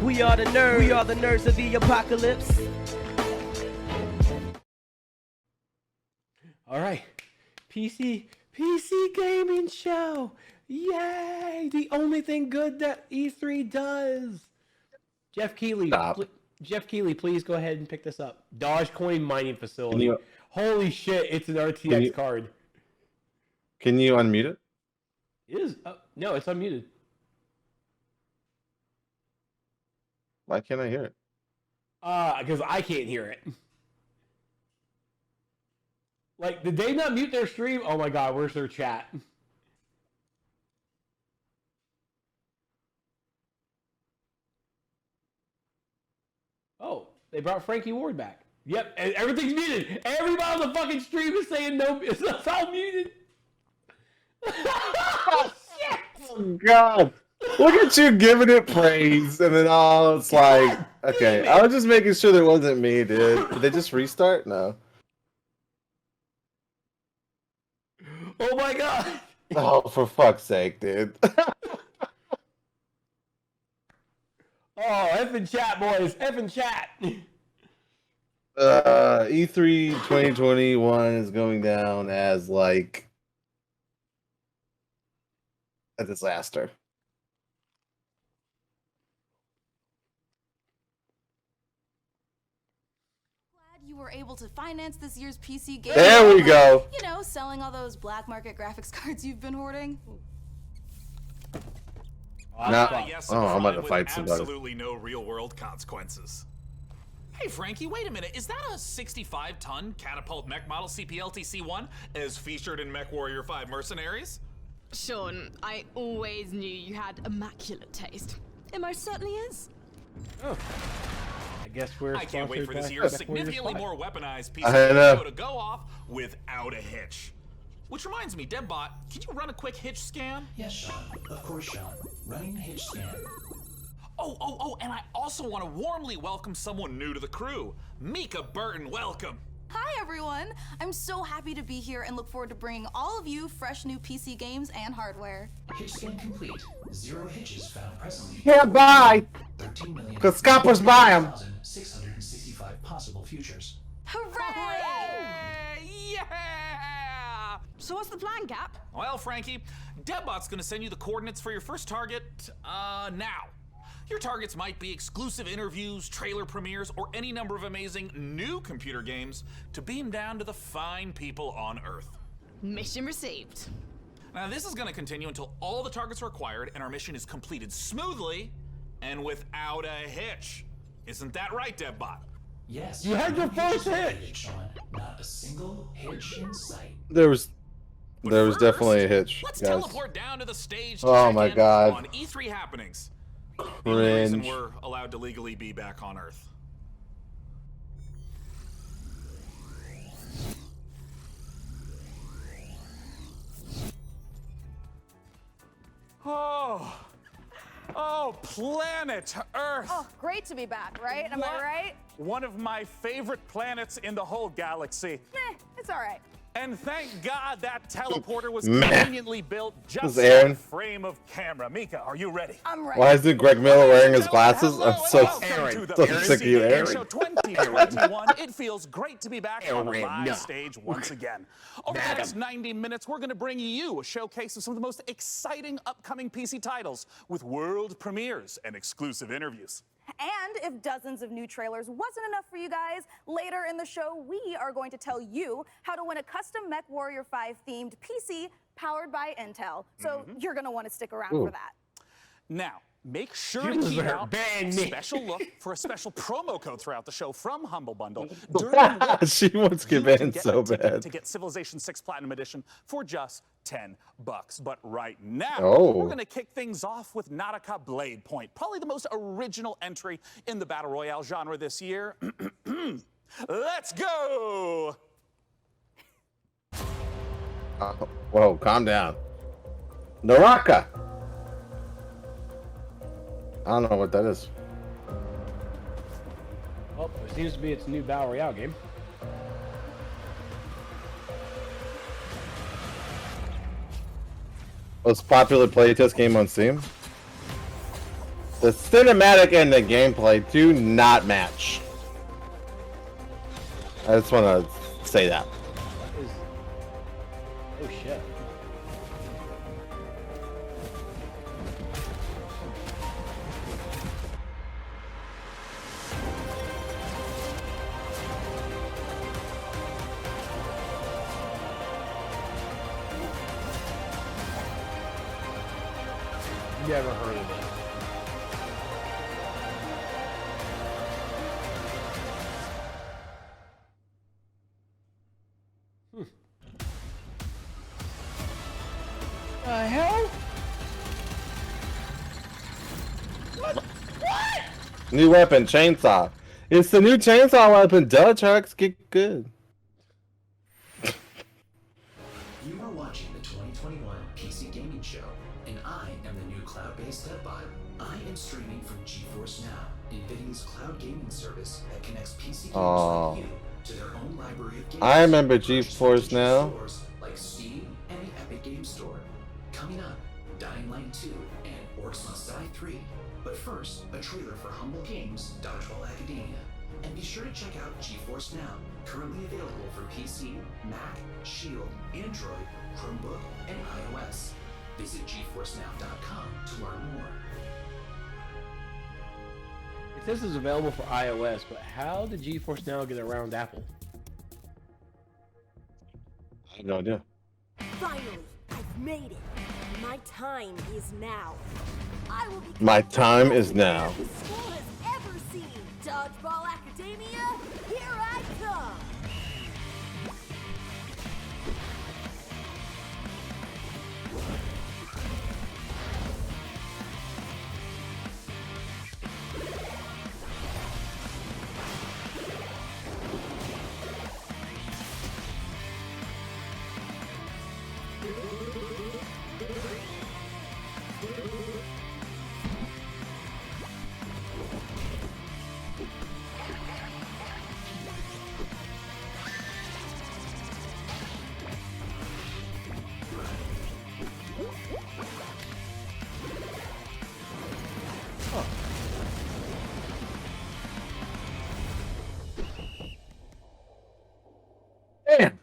We are the nerds. We are the nerds of the apocalypse. All right, PC gaming show. Yay! The only thing good that E3 does. Jeff Keighley, please go ahead and pick this up. Dogecoin mining facility. Holy shit! It's an RTX card. Can you unmute it? It is. No, it's unmuted. Why can't I hear it? Because I can't hear it. Like, did they not mute their stream? Oh my god, where's their chat? Oh, they brought Frankie Ward back. Yep, and everything's muted. Everybody on the fucking stream is saying no, it's all muted. Oh, shit! Oh, God. Look at you giving it praise, and then it's like, okay, I was just making sure that it wasn't me, dude. Did they just restart? No. Oh my god! Oh, for fuck's sake, dude. Oh, effing chat, boys. Effing chat. E3 2021 is going down as, like, a disaster. You were able to finance this year's PC game. There we go. You know, selling all those black market graphics cards you've been hoarding. Yes, I'm about to fight somebody. Absolutely no real-world consequences. Hey, Frankie, wait a minute. Is that a 65-ton catapult mech model CPLTC-1 as featured in MechWarrior 5 Mercenaries? Sean, I always knew you had immaculate taste. It most certainly is. Oh. I guess I can't wait for this year's significantly more weaponized piece I of know. video to go off without a hitch. Which reminds me, Debbot, can you run a quick hitch scan? Yes, Sean. Of course, Sean. Running hitch scan. Oh, and I also want to warmly welcome someone new to the crew. Mika Burton, welcome. Hi, everyone. I'm so happy to be here and look forward to bringing all of you fresh new PC games and hardware. Hitch scan complete. 0 hitches found presently. Yeah, bye. 13 million. Because scoppers buy them. 665 possible futures. Hooray! Yeah! So what's the plan, Cap? Well, Frankie, Debbot's gonna send you the coordinates for your first target, now. Your targets might be exclusive interviews, trailer premieres, or any number of amazing new computer games to beam down to the fine people on Earth. Mission received. Now, this is gonna continue until all the targets are acquired and our mission is completed smoothly and without a hitch. Isn't that right, Debbot? Yes. You had your first hitch. hitch. Sean. Not a single hitch in sight. There was First, definitely a hitch, let's guys. teleport down to the stage to Oh check my in God. on E3 happenings. The only reason Cringe. we're allowed to legally be back on Earth. Oh, planet Earth! Oh, great to be back, right? Am I right? One of my favorite planets in the whole galaxy. It's all right. And thank God that teleporter was Meh. conveniently built just This is for Aaron. a frame of camera. Mika, are you ready? I'm ready. Why is it Greg Miller wearing his glasses? I'm so Welcome to the sick of you, PC Game Aaron. Show 2021. It feels great to be back on the Aaron, live no. stage once again. Over the next 90 minutes, we're going to bring you a showcase of some of the most exciting upcoming PC titles with world premieres and exclusive interviews. And if dozens of new trailers wasn't enough for you guys, later in the show, we are going to tell you how to win a custom MechWarrior 5 themed PC powered by Intel. So you're going to want to stick around for that. Now, make sure You to keep better out ban a me. special look for a special promo code throughout the show from Humble Bundle. During the She wants to you get can banned so a ticket bad. to get Civilization 6 Platinum Edition for just $10. But right now, Oh. we're going to kick things off with NotA Blade Point, probably the most original entry in the Battle Royale genre this year. Let's go! Whoa, calm down. Naraka. I don't know what that is. Well, it seems to be its new Battle Royale game. Most popular playtest game on Steam. The cinematic and the gameplay do not match. I just want to say that. Oh shit. Never heard of it. The hell? What? New weapon, chainsaw. It's the new chainsaw weapon. Duh, trucks get good. You are watching the 2021 PC Gaming Show, and I am the new cloud-based deadbot. I am streaming from GeForce Now, NVIDIA's cloud gaming service that connects PC gamers like you to their own library of games. I remember GeForce Now. Stores like Steam and the Epic Games Store. Coming up, Dying Light 2 and Orcs Must Die 3. But first, a trailer for Humble Games' Dodgeball Academia. And be sure to check out GeForce Now, currently available for PC, Mac, Shield, Android, Chromebook, and iOS. Visit GeForceNow.com to learn more. It says it's available for iOS, but how did GeForce Now get around Apple? I have no idea. Finally, I've made it. My time is now. I will be My time is now. the school has ever seen. Dodgeball Academia, here I come. Damn.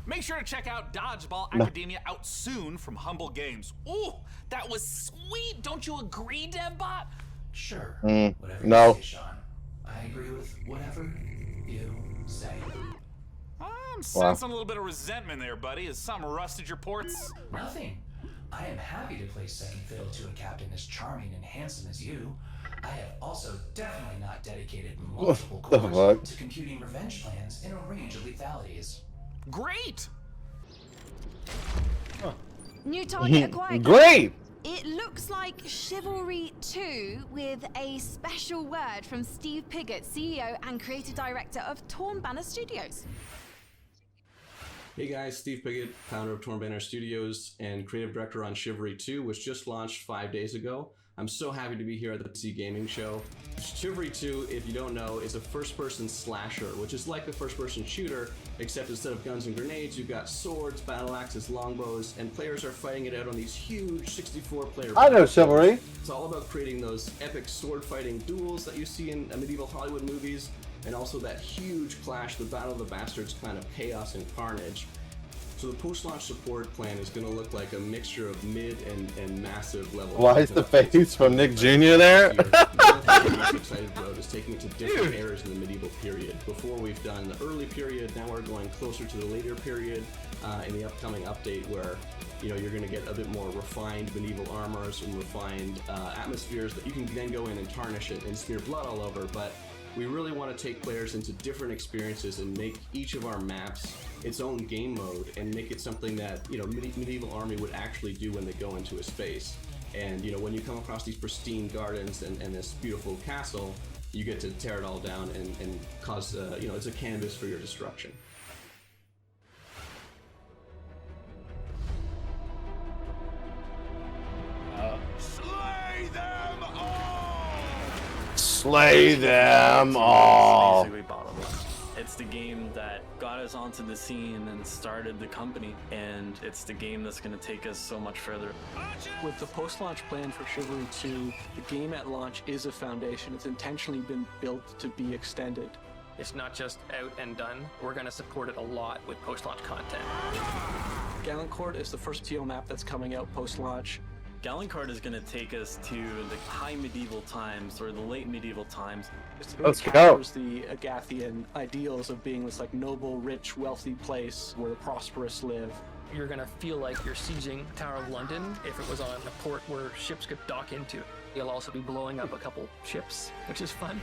Make sure to check out Dodgeball Academia out soon from Humble Games. Ooh, that was sweet. Don't you agree, DevBot? Sure. Whatever no. you say, Sean. I agree with whatever you say. I'm sensing a little bit of resentment there, buddy. Has something rusted your ports? Nothing. I am happy to play second fiddle to a captain as charming and handsome as you. I have also definitely not dedicated multiple the cores fuck? to computing revenge plans in a range of lethalities. Great! New target acquired. Great! It looks like Chivalry 2 with a special word from Steve Piggott, CEO and creative director of Torn Banner Studios. Hey guys, Steve Piggott, founder of Torn Banner Studios and creative director on Chivalry 2, which just launched 5 days ago. I'm so happy to be here at the PC Gaming Show. Chivalry 2, if you don't know, is a first-person slasher, which is like a first-person shooter, except instead of guns and grenades, you've got swords, battle axes, longbows, and players are fighting it out on these huge 64-player I know Chivalry. It's all about creating those epic sword-fighting duels that you see in medieval Hollywood movies, and also that huge clash, the Battle of the Bastards kind of chaos and carnage. So the post-launch support plan is going to look like a mixture of mid and massive level. Why is the face from Nick Jr. there? The other thing I'm excited about is taking it to different eras in the medieval period. Before we've done the early period, now we're going closer to the later period in the upcoming update where you're going to get a bit more refined medieval armors and refined atmospheres that you can then go in and tarnish it and smear blood all over. But we really want to take players into different experiences and make each of our maps its own game mode and make it something that medieval army would actually do when they go into a space. And when you come across these pristine gardens and this beautiful castle, you get to tear it all down and cause it's a canvas for your destruction. Slay them all! Slay them all. Basically bottomless. It's the game that got us onto the scene and started the company, and it's the game that's going to take us so much further. With the post-launch plan for Chivalry 2, the game at launch is a foundation. It's intentionally been built to be extended. It's not just out and done. We're going to support it a lot with post-launch content. Gallancourt is the first TO map that's coming out post-launch. Gallancourt is going to take us to the high medieval times or the late medieval times. Let's It go. captures the Agathian ideals of being this like noble, rich, wealthy place where the prosperous live. You're going to feel like you're sieging Tower of London if it was on a port where ships could dock into. You'll also be blowing up a couple ships, which is fun.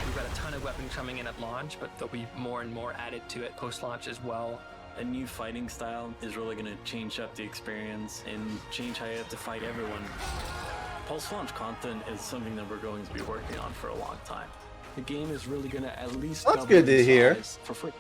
We've got a ton of weapons coming in at launch, but there'll be more and more added to it post-launch as well. A new fighting style is really going to change up the experience and change how you have to fight everyone. Post-launch content is something that we're going to be working on for a long time. The game is really going to at least That's double good to in hear. size for free.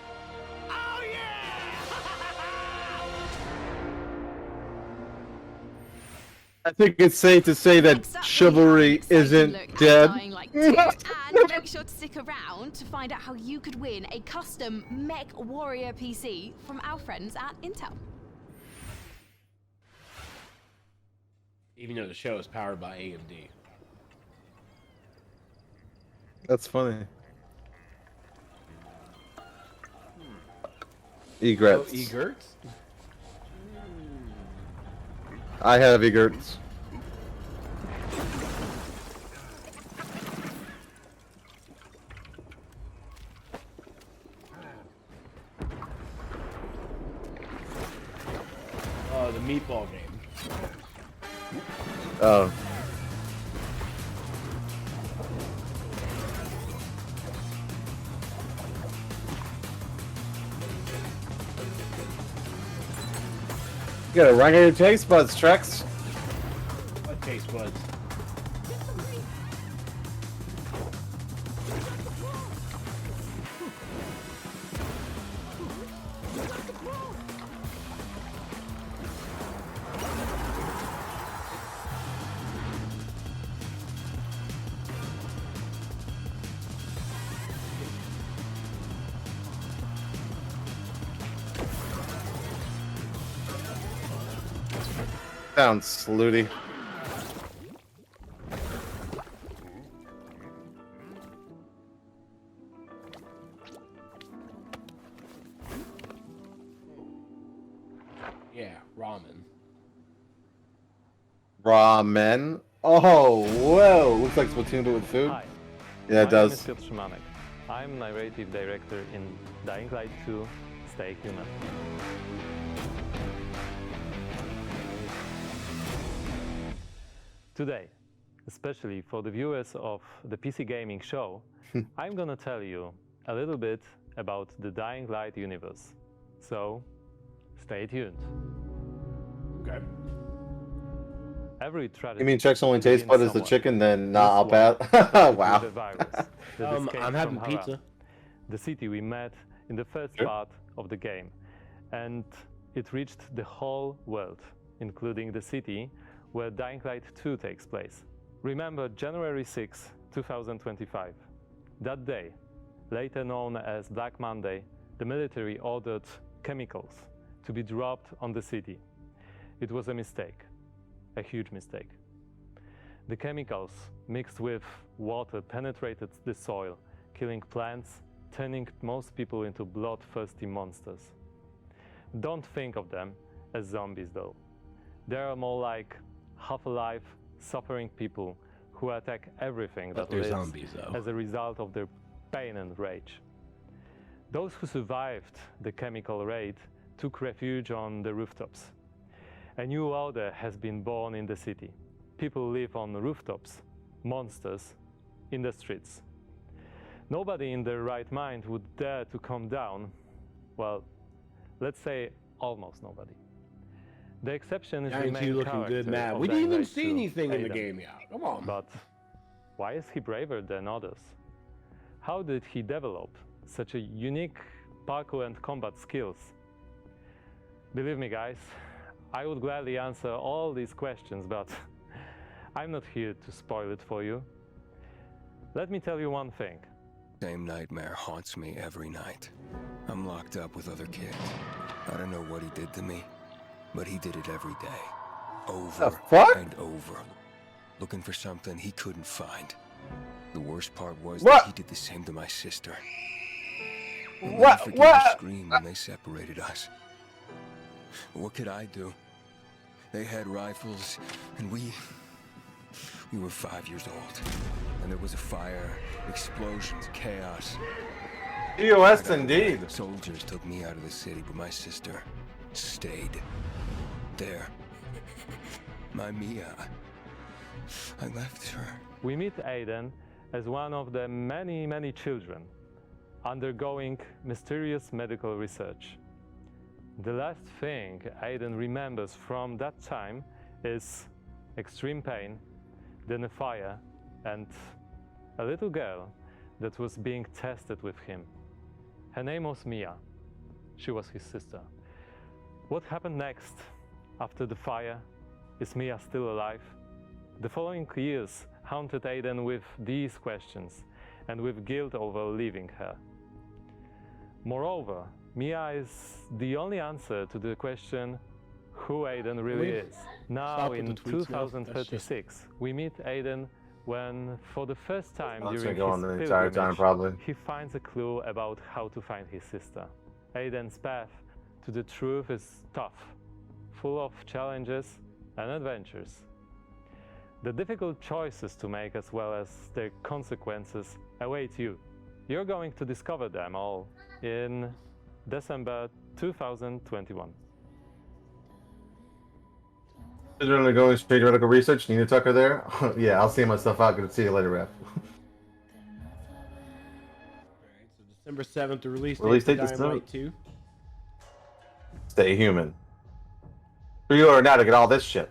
I think it's safe to say that Chivalry isn't dead. Dying Light 2, and make sure to stick around to find out how you could win a custom Mech Warrior PC from our friends at Intel. Even though the show is powered by AMD. That's funny. Egrets. Oh, egrets? I have egrets. Oh, the meatball game. Oh. You gotta run your taste buds, Trex. What taste buds? Sounds slutty. Yeah, ramen. Ramen. Oh, whoa! Looks like Splatoon but with food. Hi. Yeah, it does. My name is Piotr Szymanek. I'm narrative director in Dying Light 2, Stay Human. Today, especially for the viewers of the PC Gaming Show, I'm gonna tell you a little bit about the Dying Light universe. So, stay tuned. Okay. Every tragedy. You mean Trex only taste bud is the chicken? Then nah, I'll This pass. one Wow. with the virus that escaped I'm having from Haran, pizza. the city we met in the first Sure. part of the game, and it reached the whole world, including the city where Dying Light 2 takes place. Remember January 6, 2025. That day, later known as Black Monday, the military ordered chemicals to be dropped on the city. It was a mistake, a huge mistake. The chemicals mixed with water penetrated the soil, killing plants, turning most people into bloodthirsty monsters. Don't think of them as zombies though. They are more like half-alive, suffering people who attack everything But that they're lives zombies, though. as a result of their pain and rage. Those who survived the chemical raid took refuge on the rooftops. A new order has been born in the city. People live on rooftops, monsters in the streets. Nobody in their right mind would dare to come down. Well, let's say almost nobody. The exception is the Guarantee main you looking character good, Matt. of We didn't Dying even Light see 2, anything in the Aiden. game yet. Come on. But why is he braver than others? How did he develop such a unique parkour and combat skills? Believe me, guys, I would gladly answer all these questions, but I'm not here to spoil it for you. Let me tell you one thing. Same nightmare haunts me every night. I'm locked up with other kids. I don't know what he did to me, but he did it every day. Over and over. Looking for something he couldn't find. The worst part was that he did the same to my sister. I'll never forget her scream when they separated us. What could I do? They had rifles, and we were 5 years old. And there was a fire, explosions, chaos. EOS indeed. Soldiers took me out of the city, but my sister stayed there. My Mia. I left her. We meet Aiden as one of the many, many children undergoing mysterious medical research. The last thing Aiden remembers from that time is extreme pain, then a fire, and a little girl that was being tested with him. Her name was Mia. She was his sister. What happened next after the fire? Is Mia still alive? The following years haunted Aiden with these questions and with guilt over leaving her. Moreover, Mia is the only answer to the question who Aiden really is. Now in 2036, we meet Aiden when, for the first time during his pilgrimage, he finds a clue about how to find his sister. Aiden's path to the truth is tough, full of challenges and adventures. The difficult choices to make as well as their consequences await you. You're going to discover them all in December 2021. Literally going straight to medical research. Nina Tucker there. Yeah, I'll see myself out. Good to see you later, ref. December 7th, the release date for this Dying Light night. 2. Stay human. Pre-order now to get all this shit.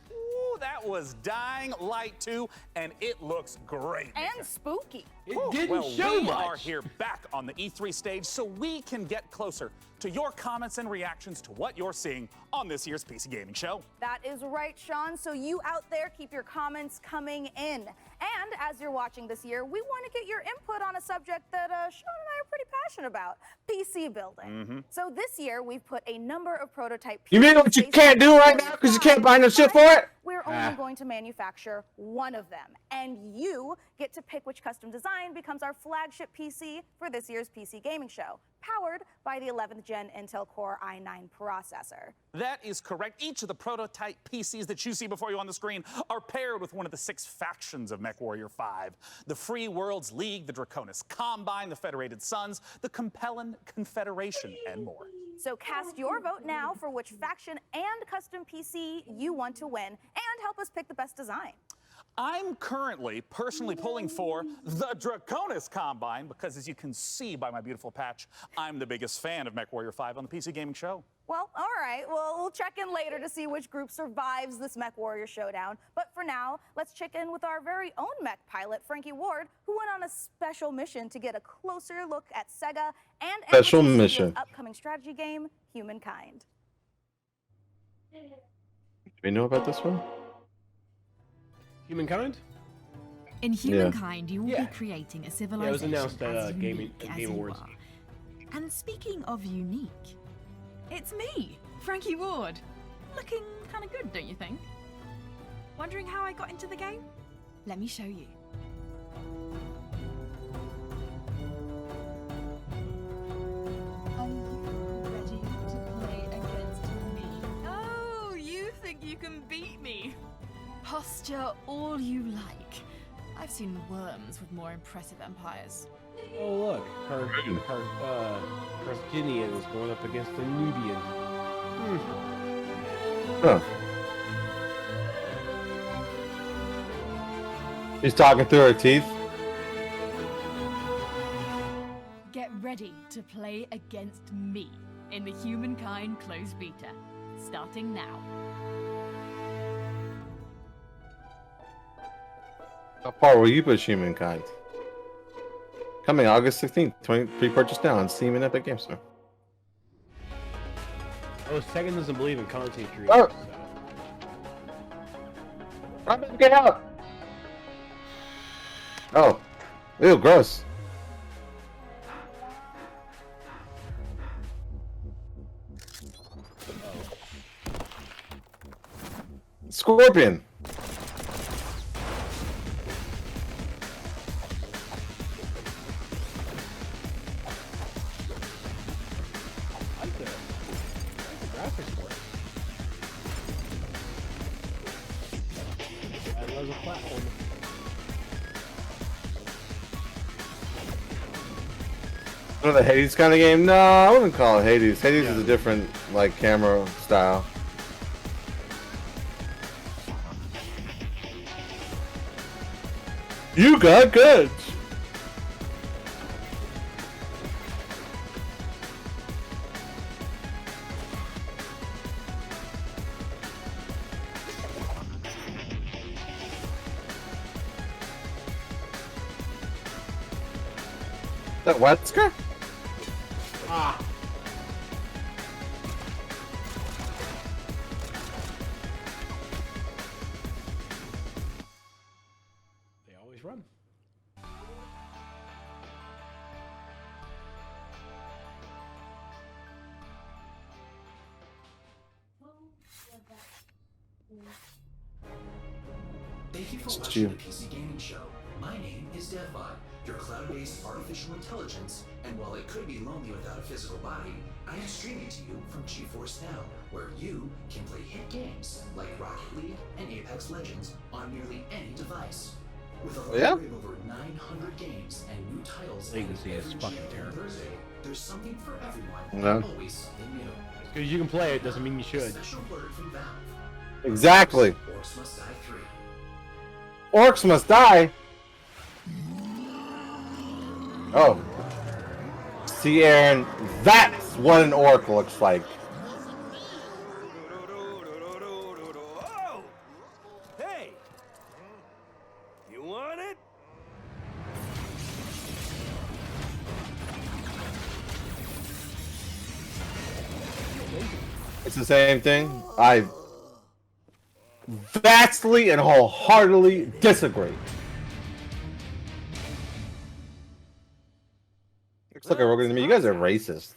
Ooh, that was Dying Light 2, and it looks great. And spooky. It didn't show we much. are here back on the E3 stage so we can get closer to your comments and reactions to what you're seeing on this year's PC Gaming Show. That is right, Sean. So you out there, keep your comments coming in. And as you're watching this year, we want to get your input on a subject that Sean and I are pretty passionate about, PC building. So this year, we've put a number of prototype You mean what you can't do right now because you can't buy no shit for it? We're only going to manufacture one of them, and you get to pick which custom design becomes our flagship PC for this year's PC Gaming Show, powered by the 11th Gen Intel Core i9 processor. That is correct. Each of the prototype PCs that you see before you on the screen are paired with one of the 6 factions of MechWarrior 5. The Free Worlds League, the Draconis Combine, the Federated Sons, the Compellin Confederation, and more. So cast your vote now for which faction and custom PC you want to win, and help us pick the best design. I'm currently personally pulling for the Draconis Combine because, as you can see by my beautiful patch, I'm the biggest fan of MechWarrior 5 on the PC Gaming Show. Well, all right. Well, we'll check in later to see which group survives this MechWarrior showdown. But for now, let's check in with our very own mech pilot, Frankie Ward, who went on a special mission to get a closer look at Sega and Special mission. upcoming strategy game, Humankind. Do we know about this one? Humankind? In Humankind, you will be creating a civilization Yeah, it was announced at as Game unique as you Awards. are. And speaking of unique, it's me, Frankie Ward. Looking kind of good, don't you think? Wondering how I got into the game? Let me show you. Are you ready to play against me? Oh, you think you can beat me? Posture all you like. I've seen worms with more impressive empires. Oh look, her Carthaginian is going up against a Nubian. Huh. She's talking through her teeth. Get ready to play against me in the Humankind closed beta, starting now. How far will you push Humankind? Coming August 16th, pre-purchase now on Steam and Epic Games Store. Oh, Sega doesn't believe in content creation. Oh. Get out! Oh, ew, gross. Scorpion. I love the platform. Another Hades kind of game? No, I wouldn't call it Hades. Hades is a different like camera style. You got goods. That Wesker? Ah. They always run. Thank you for It's watching you. the PC Gaming Show. My name is DevBot, your cloud-based artificial intelligence, and while it could be lonely without a physical body, I am streaming to you from GeForce Now, where you can play hit games like Rocket League and Apex Legends on nearly any device. With a library of over 900 games and new titles Latency is every fucking Tuesday and terrible. Thursday, there's something for everyone Yeah. and always something new. Because you can play it doesn't mean you A should. special word from Valve. Exactly. Orcs Must Die 3. Orcs must die. Oh. See, Aaron, that's what an orc looks like. Hey! You want it? It's the same thing. I vastly and wholeheartedly disagree. Looks like a rogue to me. You guys are racist.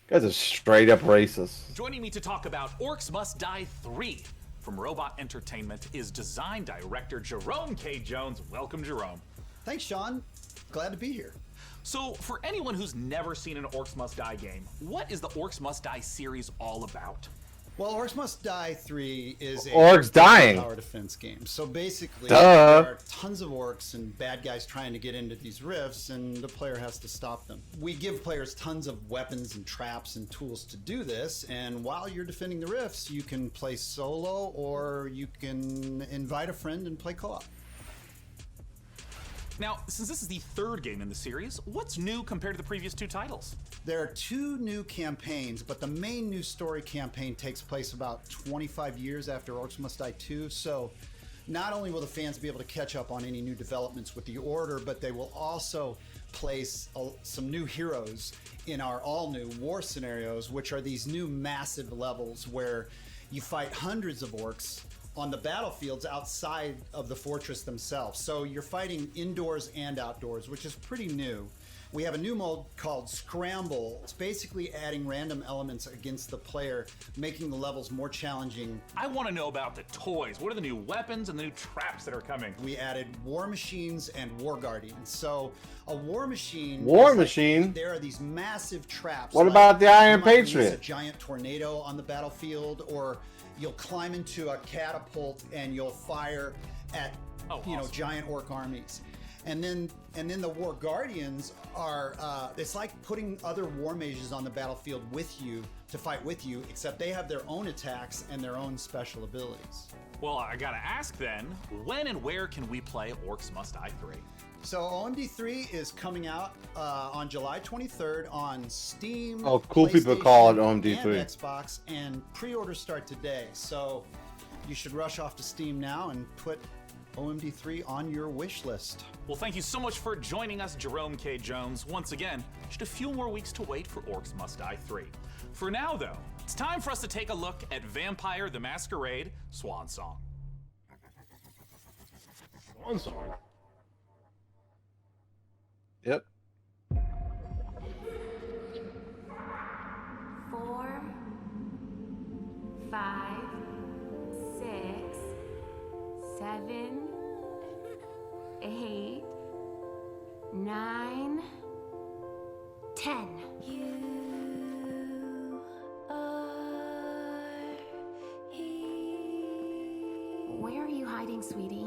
You guys are straight up racist. Joining me to talk about Orcs Must Die 3 from Robot Entertainment is design director Jerome K. Jones. Welcome, Jerome. Thanks, Sean. Glad to be here. So, for anyone who's never seen an Orcs Must Die game, what is the Orcs Must Die series all about? Well, Orcs Must Die 3 is a Orcs dying. tower defense game. So basically, Duh. there are tons of orcs and bad guys trying to get into these rifts, and the player has to stop them. We give players tons of weapons and traps and tools to do this, and while you're defending the rifts, you can play solo or you can invite a friend and play co-op. Now, since this is the third game in the series, what's new compared to the previous two titles? There are two new campaigns, but the main new story campaign takes place about 25 years after Orcs Must Die 2, so not only will the fans be able to catch up on any new developments with the Order, but they will also place some new heroes in our all-new war scenarios, which are these new massive levels where you fight hundreds of orcs on the battlefields outside of the fortress themselves. So you're fighting indoors and outdoors, which is pretty new. We have a new mode called Scramble. It's basically adding random elements against the player, making the levels more challenging. I want to know about the toys. What are the new weapons and the new traps that are coming? We added war machines and war guardians. So a war machine. War machine? There are these massive traps. What about the Iron you might release Patriot? A giant tornado on the battlefield, or you'll climb into a catapult and you'll fire at giant orc armies. And then the War Guardians are it's like putting other war mages on the battlefield with you to fight with you, except they have their own attacks and their own special abilities. Well, I gotta ask then, when and where can we play Orcs Must Die 3? So OMD3 is coming out on July 23rd on Steam. Oh, cool people call it PlayStation, OMD3. and Xbox, and pre-orders start today. So you should rush off to Steam now and put OMD3 on your wish list. Well, thank you so much for joining us, Jerome K. Jones. Once again, just a few more weeks to wait for Orcs Must Die 3. For now, though, it's time for us to take a look at Vampire the Masquerade Swan Song. Swan Song? Yep. 4, 5, 6, 7, 8, 9, 10. Where are you hiding, sweetie?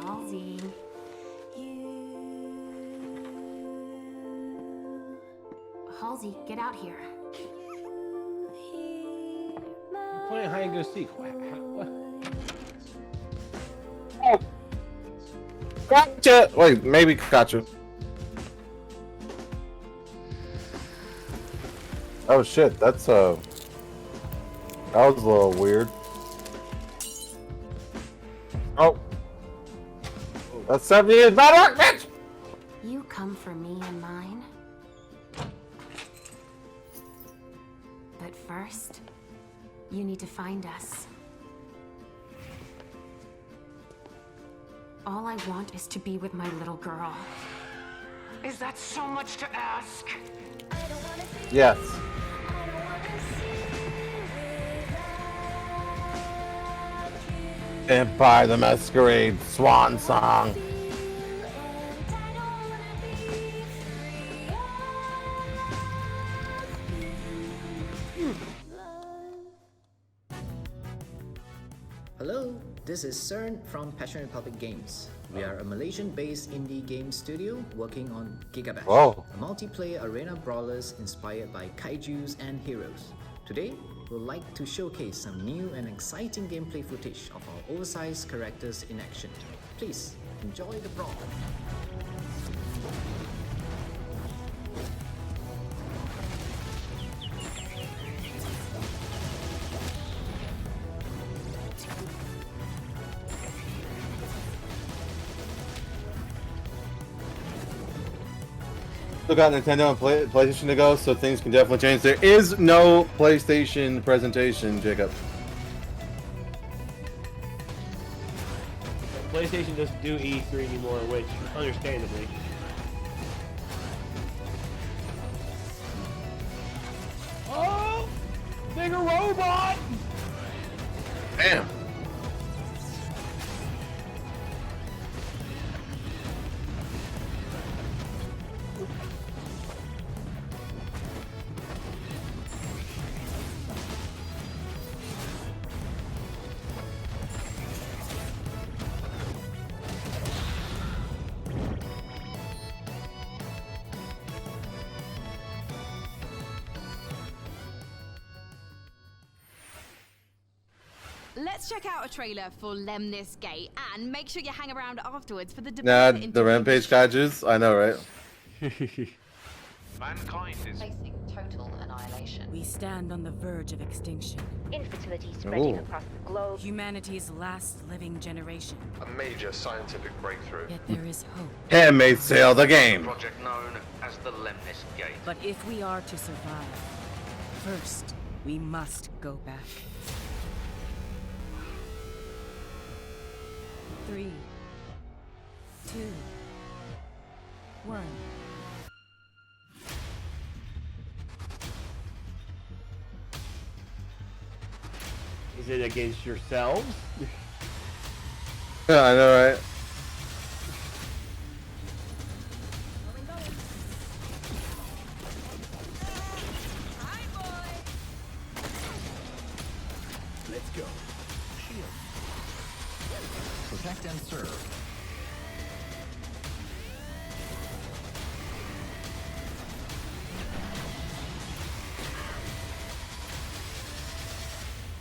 Halsey. Halsey, get out here. I'm playing hide and go seek. What? Oh. Gotcha! Wait, maybe gotcha. Oh shit, that's that was a little weird. Oh. That's 7 years bad luck, bitch! You come for me and mine. But first, you need to find us. All I want is to be with my little girl. Is that so much to ask? Yes. Vampire the Masquerade Swan Song. Hello, this is CERN from Passion Republic Games. We are a Malaysian-based indie game studio working on Gigabash, Whoa. a multiplayer arena brawlers inspired by kaijus and heroes. Today, we'd like to showcase some new and exciting gameplay footage of our oversized characters in action. Please, enjoy the brawl. Still got Nintendo and PlayStation to go, so things can definitely change. There is no PlayStation presentation, Jacob. PlayStation doesn't do E3 anymore, which, understandably. Oh! Bigger robot! Damn. Let's check out a trailer for Lemnis Gate and make sure you hang around afterwards for the Nah, debate. the Rampage kaijus? I know, right? Mankind is facing total annihilation. We stand on the verge of extinction. Infertility spreading Ooh. across the globe. Humanity's last living generation. a major scientific breakthrough. Yet there is hope. Handmaid's Tale, the game. Project known as the Lemnis Gate. But if we are to survive, first, we must go back. 3, 2, 1. Is it against yourselves? Yeah, I know, right? Let's go. Shield. Protect and serve.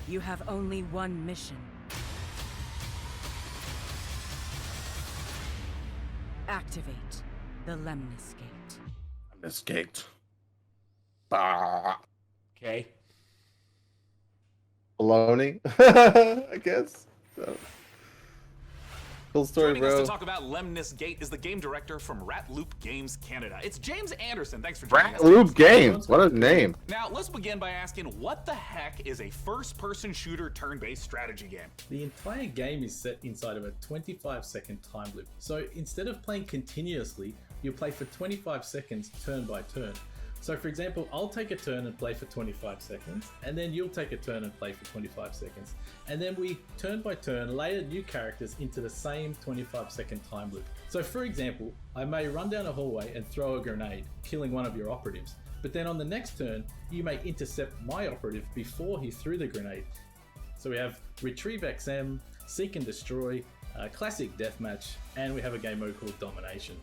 You have only one mission. Activate the Lemnis Gate. Escaped. Bah. Okay. Baloney, I guess. So. Cool story, Joining us bro. to talk about Lemnis Gate is the game director from Rat Loop Games Canada. It's James Anderson. Thanks for joining us. Rat Loop Games. What a name. Now, let's begin by asking, what the heck is a first-person shooter turn-based strategy game? The entire game is set inside of a 25-second time loop. So instead of playing continuously, you play for 25 seconds turn by turn. So for example, I'll take a turn and play for 25 seconds, and then you'll take a turn and play for 25 seconds. And then we, turn by turn, layer new characters into the same 25-second time loop. So for example, I may run down a hallway and throw a grenade, killing one of your operatives. But then on the next turn, you may intercept my operative before he threw the grenade. So we have Retrieve XM, Seek and Destroy, Classic Deathmatch, and we have a game mode called Domination.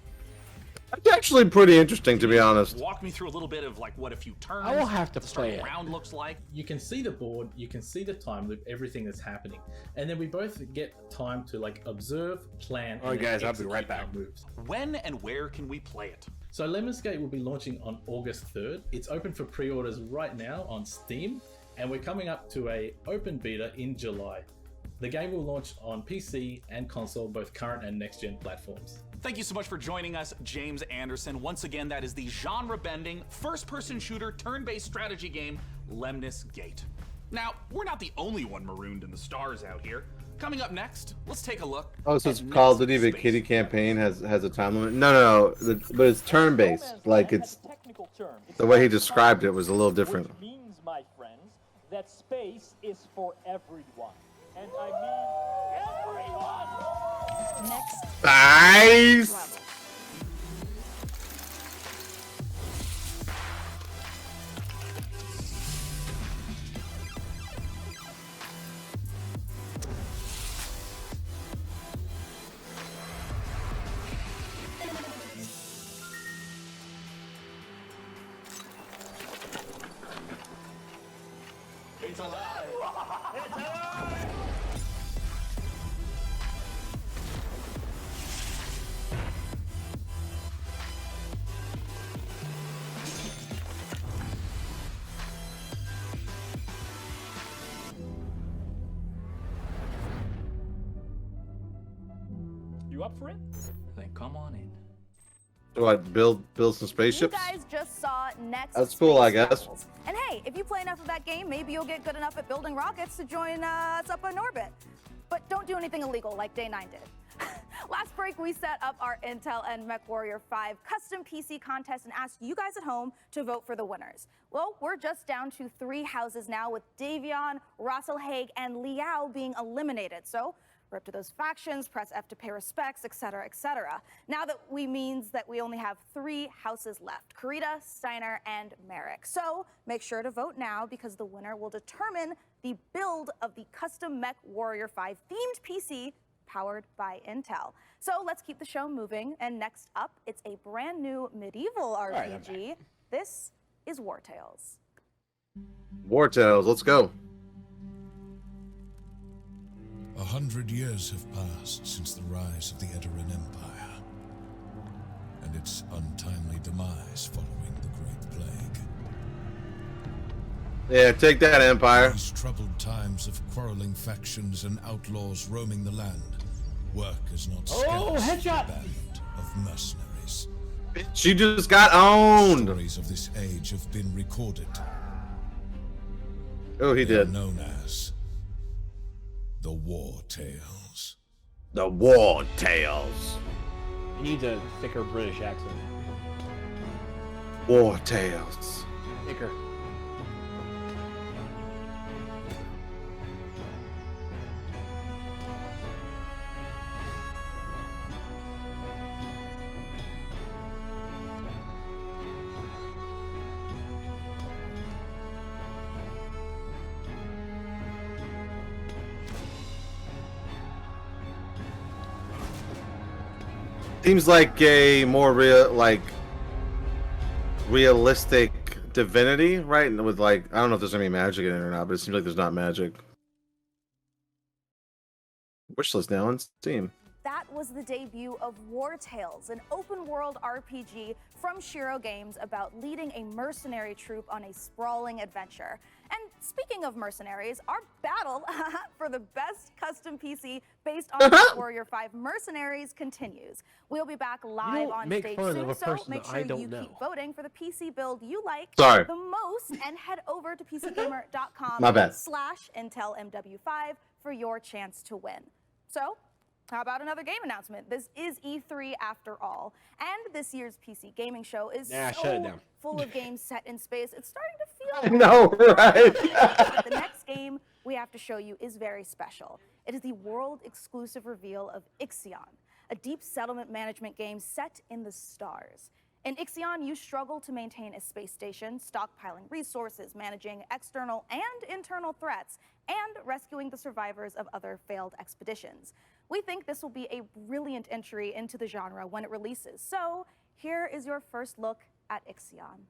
It's actually pretty interesting, to be honest. Walk me through a little bit of like what a few turns. I will have to the play starting it. round looks like. You can see the board, you can see the time loop, everything that's happening, and then we both get time to like observe, plan. All right, and then guys, I'll be right execute our back. Moves. When and where can we play it? So Lemons Gate will be launching on August 3rd. It's open for pre-orders right now on Steam, and we're coming up to a open beta in July. The game will launch on PC and console, both current and next-gen platforms. Thank you so much for joining us, James Anderson. Once again, that is the genre-bending, first-person shooter, turn-based strategy game, Lemnis Gate. Now, we're not the only one marooned in the stars out here. Coming up next, let's take a look. Oh, so it's Call of Duty the Kitty campaign has a time limit? No. But it's turn-based. Like, it's... The way he described it was a little different. Which means, my friends, that space is for everyone. And I mean everyone! Next. Nice! It's alive! It's alive! You up for it? Then come on in. What, build some You spaceships? guys just saw Next. That's cool, I Space guess. Rebels. And hey, if you play enough of that game, maybe you'll get good enough at building rockets to join us up in orbit. But don't do anything illegal like Day 9 did. Last break, we set up our Intel and MechWarrior 5 custom PC contest and asked you guys at home to vote for the winners. Well, we're just down to 3 houses now, with Davion, Russell Haig, and Liao being eliminated. So rip to those factions, press F to pay respects, etc., etc. Now that means that we only have 3 houses left: Karita, Steiner, and Merrick. So make sure to vote now, because the winner will determine the build of the custom MechWarrior 5 themed PC powered by Intel. So let's keep the show moving. And next up, it's a brand new medieval RPG. This is War Tales. War Tales, let's go. 100 years have passed since the rise of the Edoran Empire, and its untimely demise following the Great Plague. Yeah, take that, Empire. These troubled times of quarreling factions and outlaws roaming the land, work is not scarce for headshot! a band of mercenaries. She just got owned. Stories of this age have been recorded. Oh, he They are did. known as the War Tales. The War Tales. He needs a thicker British accent. War Tales. Thicker. Seems like a more realistic Divinity, right? And with I don't know if there's any magic in it or not, but it seems like there's not magic. Wishlist now on Steam. That was the debut of War Tales, an open-world RPG from Shiro Games about leading a mercenary troop on a sprawling adventure. And speaking of mercenaries, our battle for the best custom PC based on Warrior 5 Mercenaries continues. We'll be back live on make stage fun soon, of a so person make that sure I don't you know. keep voting for the PC build you like Sorry. the most, and head over to PCGamer.com My bad. /IntelMW5 for your chance to win. So How about another game announcement? This is E3 after all, and this year's PC gaming show is Shut it so down. full of games set in space. It's starting to feel. I know, right? But the next game we have to show you is very special. It is the world-exclusive reveal of Ixion, a deep settlement management game set in the stars. In Ixion, you struggle to maintain a space station, stockpiling resources, managing external and internal threats, and rescuing the survivors of other failed expeditions. We think this will be a brilliant entry into the genre when it releases. So here is your first look at Ixion.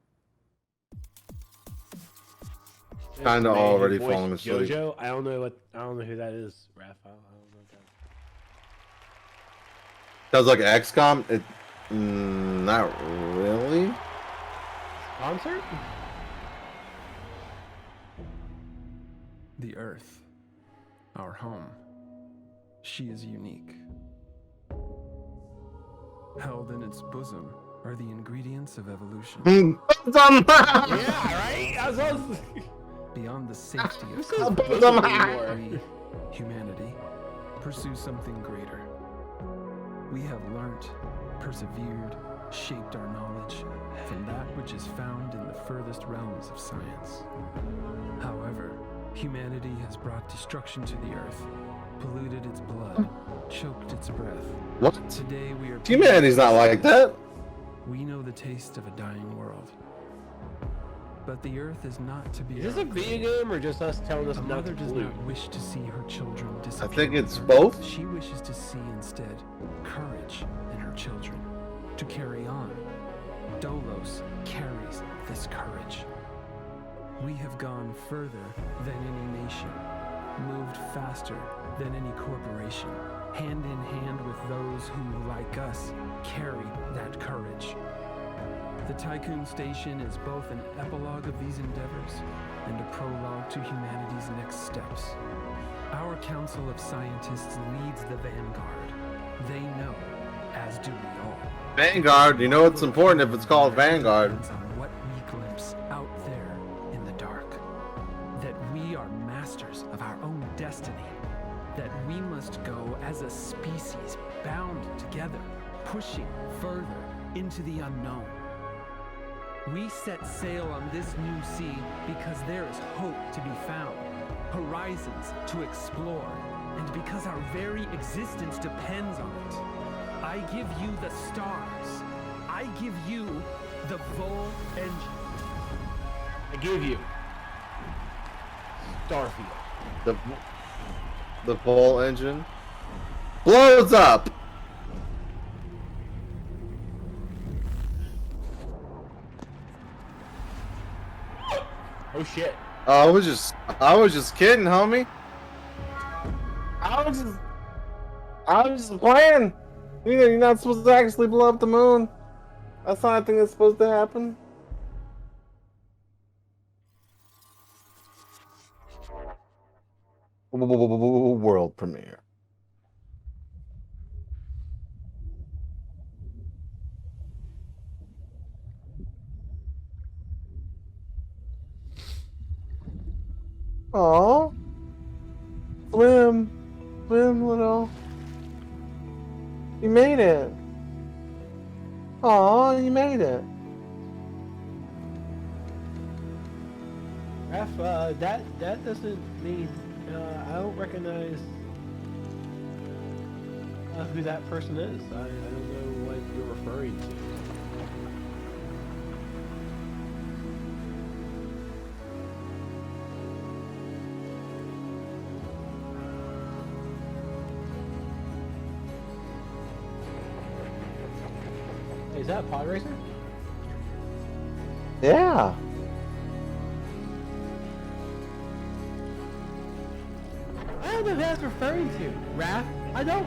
Kind of Man, already who voiced falling asleep. JoJo? I don't know who that is, Raph. I don't know what that Sounds like XCOM. It, not really. Concert? The Earth, our home. She is unique. Held in its bosom are the ingredients of evolution. Yeah, right? I was Beyond the safety of This is comfort, bosom we, anymore. humanity, pursue something greater. We have learnt, persevered, shaped our knowledge from that which is found in the furthest realms of science. However, humanity has brought destruction to the earth, polluted its blood, choked its breath. What? Today we are Humanity's not like that. We know the taste of a dying world. But the earth is not to be. Is this a video game or just us telling us A not mother to does pollute? not wish to see her children I disappear. think it's with her. both. She wishes to see instead courage in her children, to carry on. Dolos carries this courage. We have gone further than any nation, moved faster than any corporation, hand in hand with those who, like us, carry that courage. The Tycoon Station is both an epilogue of these endeavors and a prologue to humanity's next steps. Our Council of Scientists leads the vanguard. They know, as do we all. Vanguard. You know it's important if it's called Vanguard. Depends on what we glimpse out there in the dark. That we are masters of our own destiny. That we must go as a species bound together, pushing further into the unknown. We set sail on this new sea because there is hope to be found, horizons to explore, and because our very existence depends on it. I give you the stars. I give you the Vol engine. I give you Starfield. The Vol engine blows up. Oh shit. I was just kidding, homie. I was just playing. You know, you're not supposed to actually blow up the moon. That's not a thing that's supposed to happen. World premiere. Aww. Swim, little. You made it. Aw, you made it. Raph, that doesn't mean I don't recognize who that person is. I don't know what you're referring to. Is that a pod racer? Yeah. I don't know who that's referring to. Raph, I don't.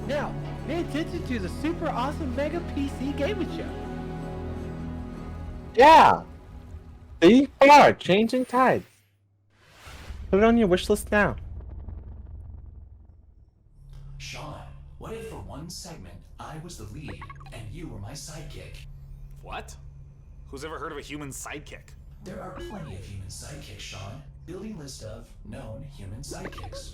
Now, pay attention to the super awesome Mega PC Gaming Show. Yeah. See? Changing tides. Put it on your wish list now. Sean, what if for one segment I was the lead and you were my sidekick? What? Who's ever heard of a human sidekick? There are plenty of human sidekicks, Sean. Building list of known human sidekicks.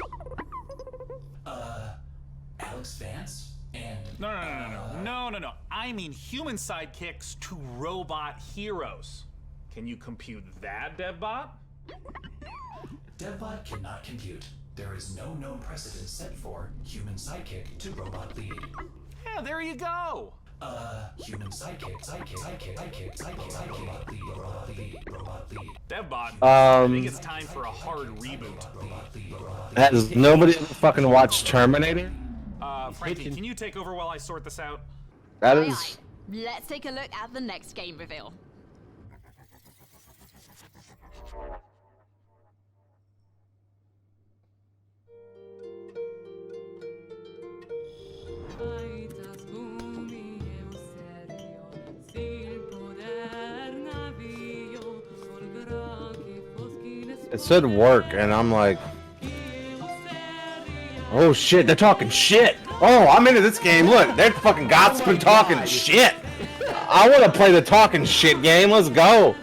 Alex Vance and No. I mean human sidekicks to robot heroes. Can you compute that, DevBot? DevBot cannot compute. There is no known precedent set for human sidekick to robot lead. Yeah, there you go. Human sidekick, robot lead. DevBot, I think it's time for a hard reboot. Has nobody ever fucking watched Terminator? Frankie, can you take over while I sort this out? That Aye, is. aye. Let's take a look at the next game reveal. It said work, and I'm like, oh shit, they're talking shit. Oh, I'm into this game. Look, they're fucking gossiping, talking shit. I want to play the talking shit game. Let's go.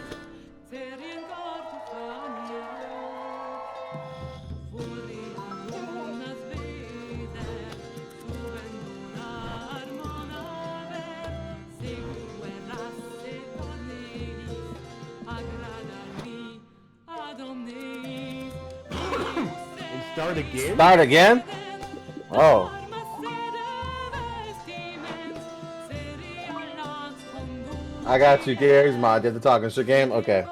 Start again? Start again? Oh. I got you, Gary's mod. Did the talking shit game? Okay.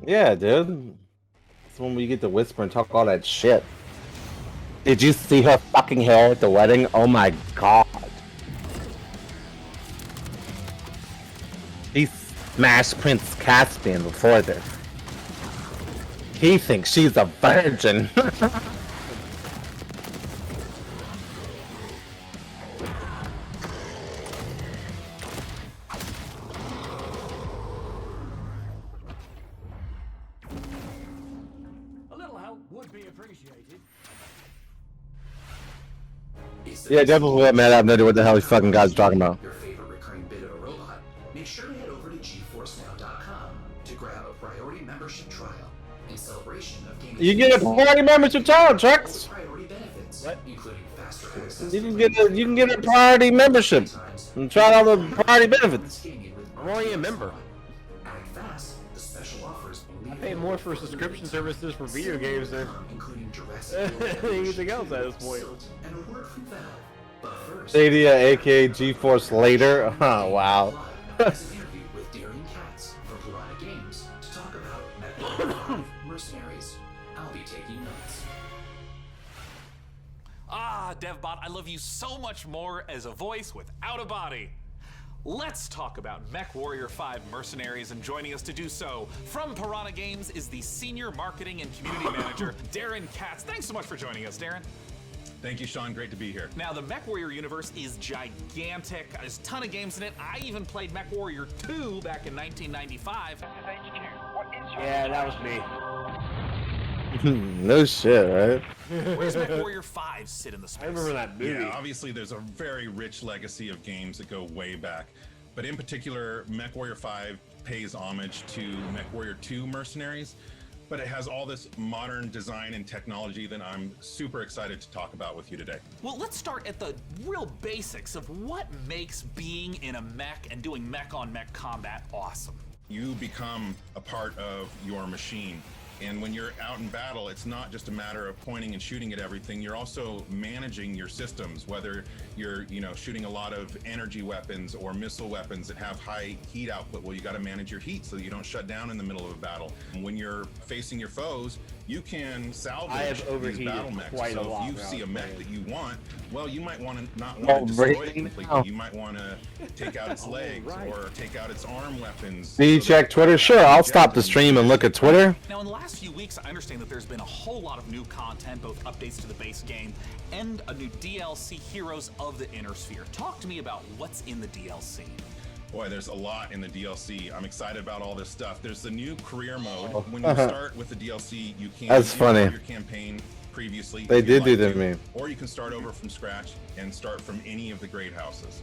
Yeah, dude. It's when we get to whisper and talk all that shit. Did you see her fucking hair at the wedding? Oh my god. He smashed Prince Caspian before this. He thinks she's a virgin. A little help would be appreciated. Yeah, definitely let Matt have no idea what the hell he fucking guy's talking about. Your favorite recurring bit of a robot, make sure to head over to GeForceNow.com to grab a priority membership trial in celebration of gaming. You get a party membership trial, Trex. Priority benefits, including faster access. You can get a priority membership and try all the priority benefits. I'm only a member. Act fast. The special offers. I pay more for subscription services for video games than including Jurassic World anything else at this point. and a word from Valve. But first, Stadia, aka GeForce later. Oh wow. is an interview with Darian Katz from Piranha Games to talk about MechWarrior 5 Mercenaries. I'll be taking notes. Ah, DevBot, I love you so much more as a voice without a body. Let's talk about MechWarrior 5 Mercenaries, and joining us to do so from Piranha Games is the Senior Marketing and Community Manager, Darren Katz. Thanks so much for joining us, Darren. Thank you, Sean. Great to be here. Now, the MechWarrior universe is gigantic. There's a ton of games in it. I even played MechWarrior 2 back in 1995. Yeah, that was me. No shit, right? Where's MechWarrior 5 sit in the space? I remember that movie. Yeah, obviously there's a very rich legacy of games that go way back. But in particular, MechWarrior 5 pays homage to MechWarrior 2 Mercenaries. But it has all this modern design and technology that I'm super excited to talk about with you today. Well, let's start at the real basics of what makes being in a mech and doing mech-on-mech combat awesome. You become a part of your machine. And when you're out in battle, it's not just a matter of pointing and shooting at everything. You're also managing your systems, whether you're, shooting a lot of energy weapons or missile weapons that have high heat output. Well, you got to manage your heat so that you don't shut down in the middle of a battle. And when you're facing your foes, you can salvage these battle mechs. Quite a so lot if you see a mech that you want, well, you might want to not Oh, want to destroy it really? completely. Oh. You might want to take out its legs or take out its arm weapons. Do you check Twitter? Sure, I'll stop the stream and look at Twitter. Now, in the last few weeks, I understand that there's been a whole lot of new content, both updates to the base game and a new DLC, Heroes of the Inner Sphere. Talk to me about what's in the DLC. Boy, there's a lot in the DLC. I'm excited about all this stuff. There's the new career mode. Oh. When you start with the DLC, you can That's funny. your campaign previously. They if you'd did do like that to, to me. Or you can start over from scratch and start from any of the great houses.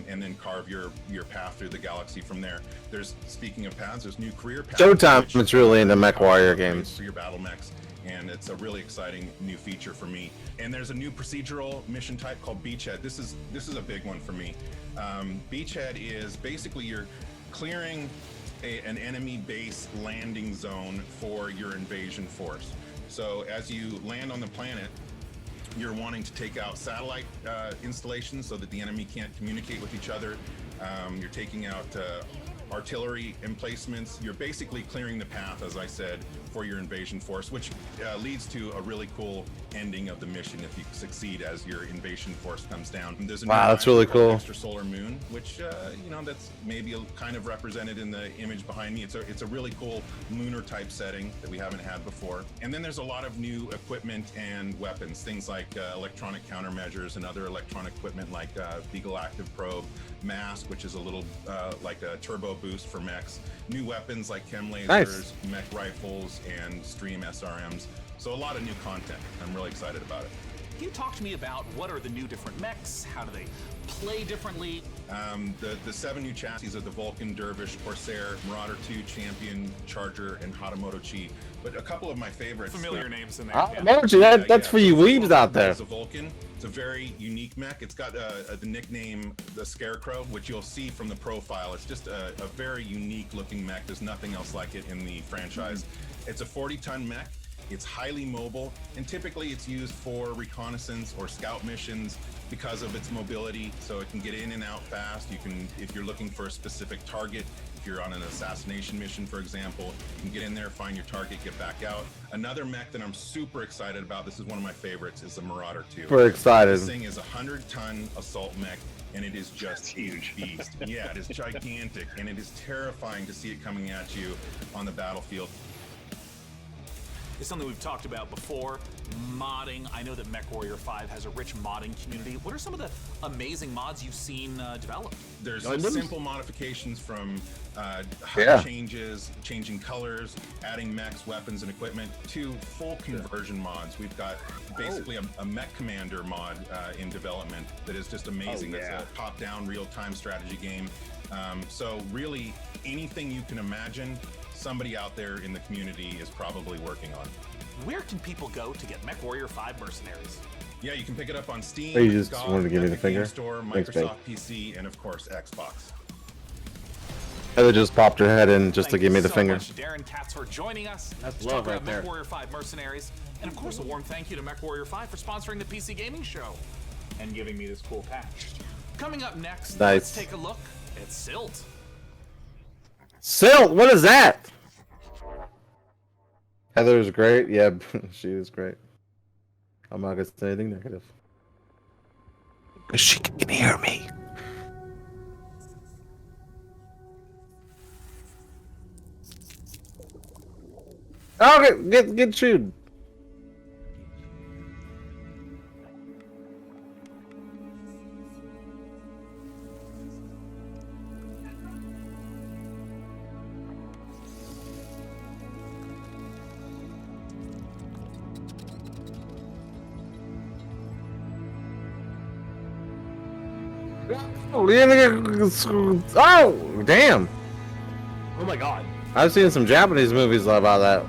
And then carve your path through the galaxy from there. There's, speaking of paths, there's new career paths. Showtime is really into MechWarrior games. For your battle mechs. and it's a really exciting new feature for me. And there's a new procedural mission type called Beachhead. This is a big one for me. Beachhead is basically you're clearing an enemy base landing zone for your invasion force. So as you land on the planet, you're wanting to take out satellite installations so that the enemy can't communicate with each other. You're taking out artillery emplacements. You're basically clearing the path, as I said, for your invasion force, which leads to a really cool ending of the mission if you succeed as your invasion force comes down. There's a Wow, that's really cool. Extrasolar moon, which you know, that's maybe kind of represented in the image behind me. It's a really cool lunar type setting that we haven't had before. And then there's a lot of new equipment and weapons, things like electronic countermeasures and other electronic equipment like Beagle Active Probe, Mask, which is a little like a turbo boost for mechs, new weapons like chem lasers, Nice. mech rifles, and stream SRMs. So a lot of new content. I'm really excited about it. Can you talk to me about what are the new different mechs? How do they play differently? The 7 new chassis are the Vulcan, Dervish, Corsair, Marauder 2, Champion, Charger, and Hatamoto Chi. But a couple of my favorites. Familiar names in there. Hatamoto, that's for you weebs out there. It's a Vulcan. It's a very unique mech. It's got the nickname the Scarecrow, which you'll see from the profile. It's just a very unique looking mech. There's nothing else like it in the franchise. It's a 40-ton mech. It's highly mobile, and typically it's used for reconnaissance or scout missions because of its mobility, so it can get in and out fast. You can, if you're looking for a specific target, if you're on an assassination mission, for example, you can get in there, find your target, get back out. Another mech that I'm super excited about, this is one of my favorites, is the Marauder 2. Super excited. This thing is a 100-ton assault mech, and it is just a beast. Yeah, it is gigantic, and it is terrifying to see it coming at you on the battlefield. It's something we've talked about before, modding. I know that MechWarrior 5 has a rich modding community. What are some of the amazing mods you've seen developed? There's simple modifications from Yeah. changes, changing colors, adding mechs, weapons, and equipment, to full conversion mods. We've got basically a mech commander mod in development that is just amazing. Oh, yeah. That's a top-down, real-time strategy game. So really, anything you can imagine, somebody out there in the community is probably working on. Where can people go to get MechWarrior 5 Mercenaries? Yeah, you can pick it up on Steam, Oh, you just GOG, wanted to give me the Epic finger? Games Store, Thanks, babe. Microsoft PC, and of course Xbox. Heather just popped her head in just to Thank give me you the so finger. much, Darren Katz, for joining us. That's to love talk right about there. MechWarrior 5 Mercenaries. And of course, a warm thank you to MechWarrior 5 for sponsoring the PC Gaming Show and giving me this cool patch. Coming up next, Nice. let's take a look at Silt. Silt, what is that? Heather's great. Yeah, she is great. I'm not gonna say anything negative. Cause she can hear me. Okay, get chewed. Oh, damn. Oh my god. I've seen some Japanese movies about that.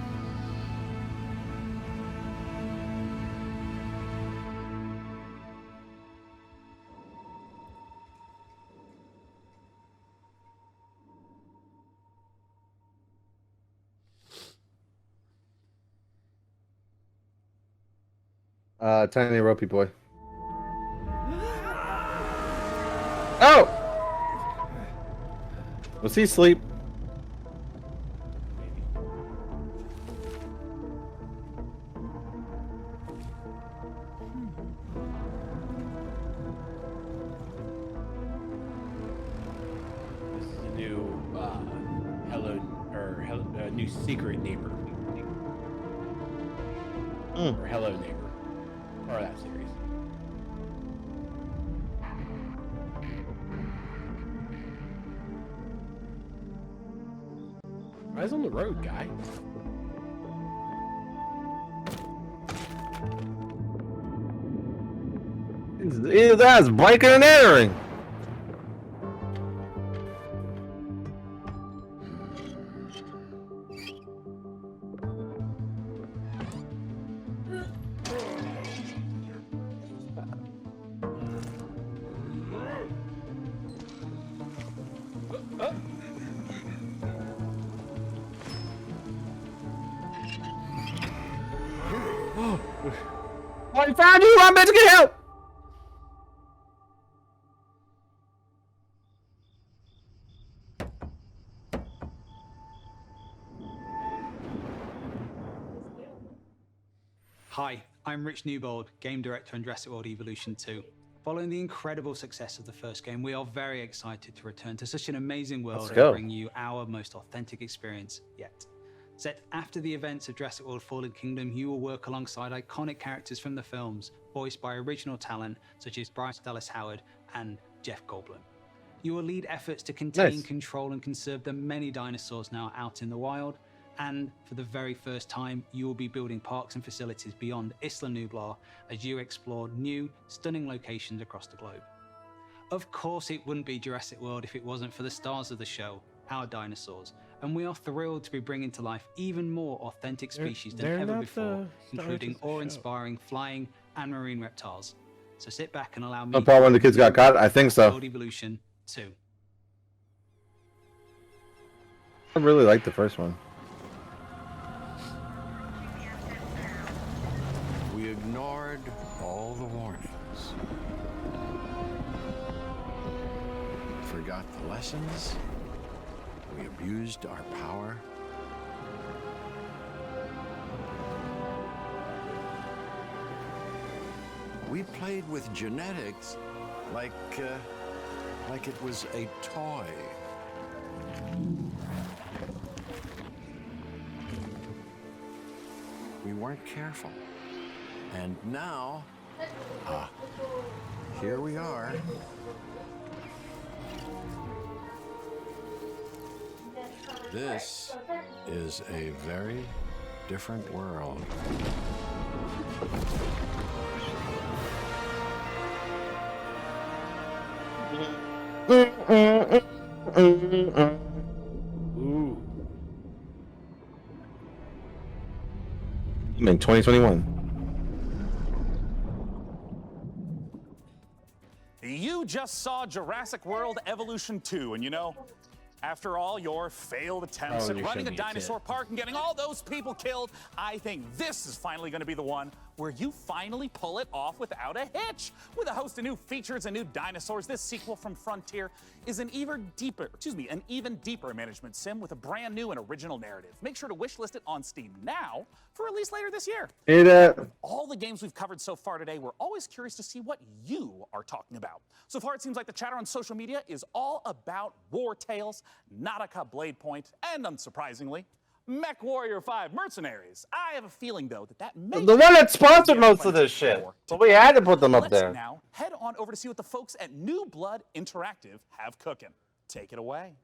Tiny ropey boy. Oh! Was he asleep? This is a new new secret neighbor. Or hello neighbor. Or that series. Eyes on the road, guy. Either that's breaking and entering. I found you! I'm meant to get help! Hi, I'm Rich Newbold, Game Director on Jurassic World Evolution 2. Following the incredible success of the first game, we are very excited to return to such an amazing world and bring you our most authentic experience yet. Set after the events of Jurassic World Fallen Kingdom, you will work alongside iconic characters from the films, voiced by original talent such as Bryce Dallas Howard and Jeff Goldblum. You will lead efforts to contain, control, and conserve the many dinosaurs now out in the wild. And for the very first time, you will be building parks and facilities beyond Isla Nublar as you explore new, stunning locations across the globe. Of course, it wouldn't be Jurassic World if it wasn't for the stars of the show, our dinosaurs. And we are thrilled to be bringing to life even more authentic species than ever before, including awe-inspiring flying and marine reptiles. So sit back and allow me No problem when the kids got caught? I think so. World Evolution 2. I really like the first one. We ignored all the warnings. Forgot the lessons. We abused our power. We played with genetics like it was a toy. We weren't careful. And now, here we are. This is a very different world. Ooh. In 2021. You just saw Jurassic World Evolution 2, and you know, after all your failed attempts at running a dinosaur park and getting all those people killed, I think this is finally going to be the one where you finally pull it off without a hitch. With a host of new features and new dinosaurs, this sequel from Frontier is an even deeper management sim with a brand new and original narrative. Make sure to wishlist it on Steam now for release later this year. Hey there. With all the games we've covered so far today, we're always curious to see what you are talking about. So far, it seems like the chatter on social media is all about War Tales, NotA Blade Point, and unsurprisingly, Mech Warrior 5 Mercenaries. I have a feeling, though, that may The one that sponsored most of this shit. So we had to put them up there. Let's now head on over to see what the folks at New Blood Interactive have cooking. Take it away.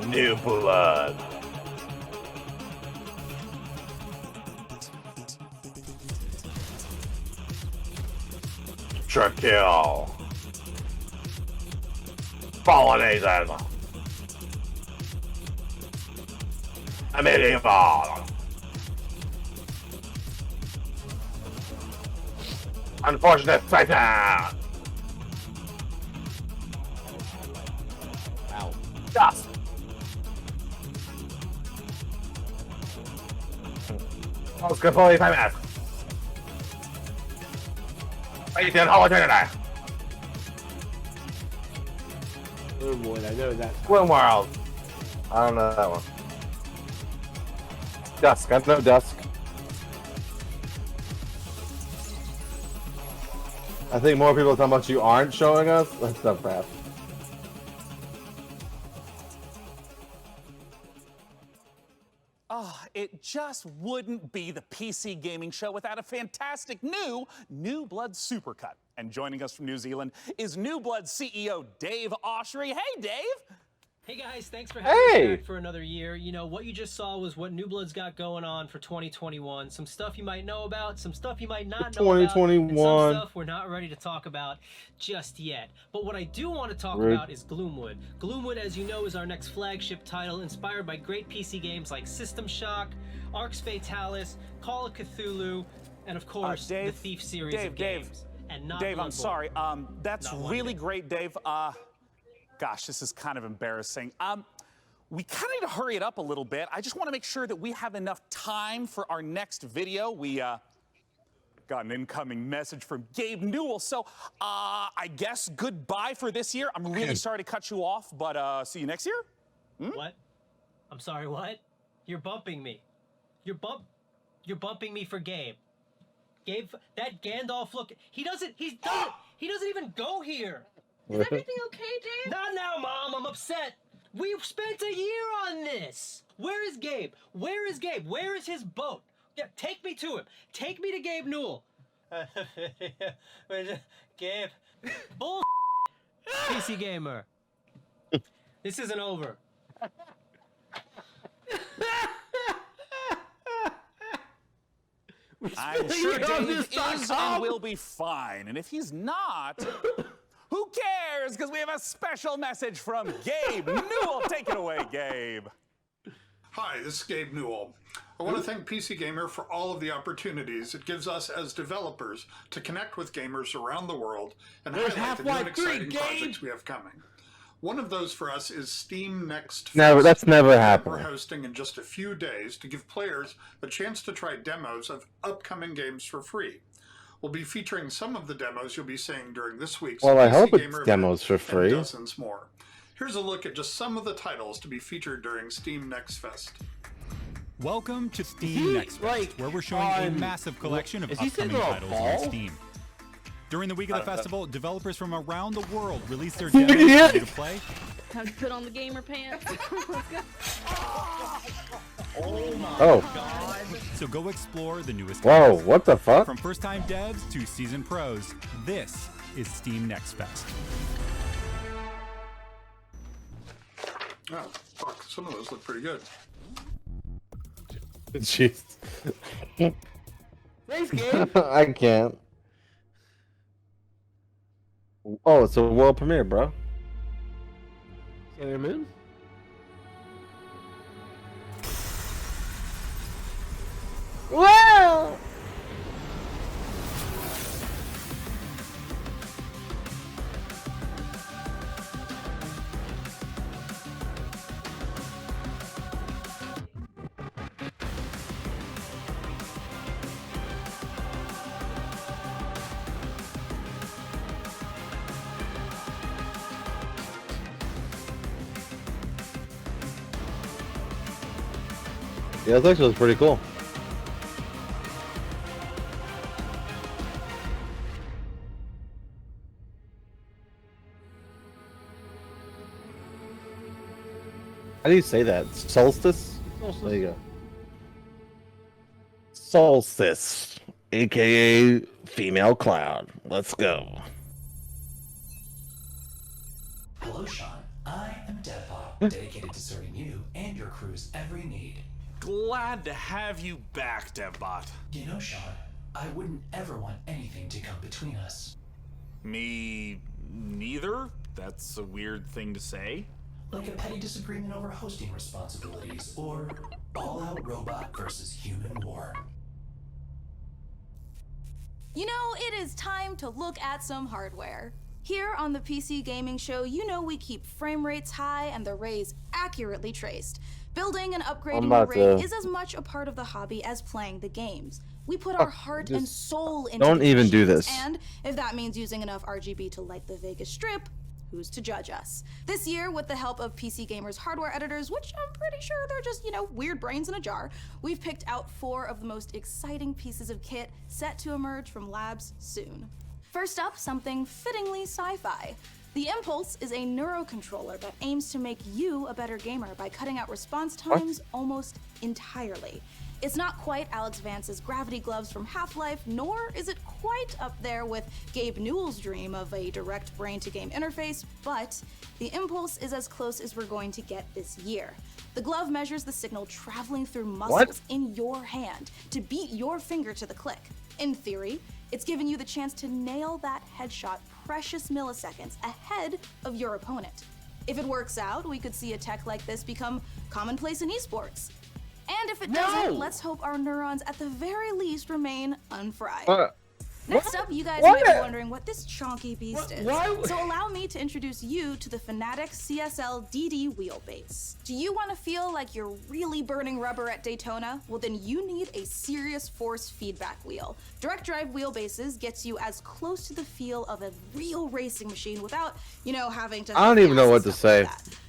New Blood. Kill. Polynesian. Medieval. Unfortunate Titan. Ow. Dust. Oscar 45 minutes. Wait till whole eternity. Oh boy, I know that. Swim World. I don't know that one. Dusk. I know Dusk. I think more people are talking about you aren't showing us. That's not bad. Oh, it just wouldn't be the PC gaming show without a fantastic New Blood Supercut. And joining us from New Zealand is New Blood CEO Dave Oshry. Hey, Dave! Hey guys, thanks for having us back for another year. You know, what you just saw was what New Blood's got going on for 2021. Some stuff you might know about, some stuff you might not know about, and some stuff we're not ready to talk about just yet. But what I do want to talk about is Gloomwood. Gloomwood, as you know, is our next flagship title, inspired by great PC games like System Shock, Arx Fatalis, Call of Cthulhu, and of course, the Thief series of games. And not Dave, I'm Bloodborne. sorry. That's really great, Dave. Gosh, this is kind of embarrassing. we kind of need to hurry it up a little bit. I just want to make sure that we have enough time for our next video. We got an incoming message from Gabe Newell. So I guess goodbye for this year. I'm really sorry to cut you off, but see you next year. What? I'm sorry, what? You're bumping me. You're bumping me for Gabe. Gabe, that Gandalf look, he doesn't even go here. Is everything okay, Dave? Not now, Mom, I'm upset. We've spent a year on this. Where is Gabe? Where is Gabe? Where is his boat? Yeah, take me to him. Take me to Gabe Newell. Gabe. Bull. PC Gamer. This isn't over. I'm sure Dave is and will be fine. And if he's not, who cares? Because we have a special message from Gabe Newell. Take it away, Gabe. Hi, this is Gabe Newell. I want to thank PC Gamer for all of the opportunities it gives us as developers to connect with gamers around the world and highlight the new and exciting projects we have coming. One of those for us is Steam Next Fest. No, that's never We're happened. hosting in just a few days to give players a chance to try demos of upcoming games for free. We'll be featuring some of the demos you'll be seeing during this week's Well, I PC hope Gamer it's event demos for and free. dozens more. Here's a look at just some of the titles to be featured during Steam Next Fest. Welcome to Steam Next Fest, where we're showing a massive collection of upcoming titles on Steam. During the week of the festival, developers from around the world release their demos ready to play. Time to put on the gamer pants. Let's go. Oh my God. So go explore the newest Whoa, titles. what the fuck? From first-time devs to seasoned pros, this is Steam Next Fest. Oh, fuck. Some of those look pretty good. Jeez. Thanks, Gabe. I can't. Oh, it's a world premiere, bro. Sailor Moon? Wow! Yeah, that actually was pretty cool. How do you say that? Solstice? Solstice. There you go. Solstice, aka female cloud. Let's go. Hello, Sean. I am Deadpop, dedicated to serving you and your crew's every need. Glad to have you back, DevBot. You know, Sean, I wouldn't ever want anything to come between us. Me neither? That's a weird thing to say. Like a petty disagreement over hosting responsibilities, or all-out robot versus human war. You know, it is time to look at some hardware. Here on the PC Gaming Show, you know we keep frame rates high and the rays accurately traced. Building and upgrading your rig is as much a part of the hobby as playing the games. We put our heart and soul into don't the even do machines, this. and if that means using enough RGB to light the Vegas Strip, who's to judge us? This year, with the help of PC Gamer's hardware editors, which I'm pretty sure they're just, weird brains in a jar, we've picked out 4 of the most exciting pieces of kit set to emerge from labs soon. First up, something fittingly sci-fi. The Impulse is a neurocontroller that aims to make you a better gamer by cutting out response times almost entirely. It's not quite Alex Vance's gravity gloves from Half-Life, nor is it quite up there with Gabe Newell's dream of a direct brain-to-game interface, but the Impulse is as close as we're going to get this year. The glove measures the signal traveling through muscles in your hand to beat your finger to the click. In theory, it's giving you the chance to nail that headshot precious milliseconds ahead of your opponent. If it works out, we could see a tech like this become commonplace in esports. And if it doesn't, let's hope our neurons at the very least remain unfried. Next up, you guys might be wondering what this chonky beast is. So allow me to introduce you to the Fanatec CSL DD wheelbase. Do you want to feel like you're really burning rubber at Daytona? Well, then you need a serious force feedback wheel. Direct drive wheelbases gets you as close to the feel of a real racing machine without, having to... I don't even know what to say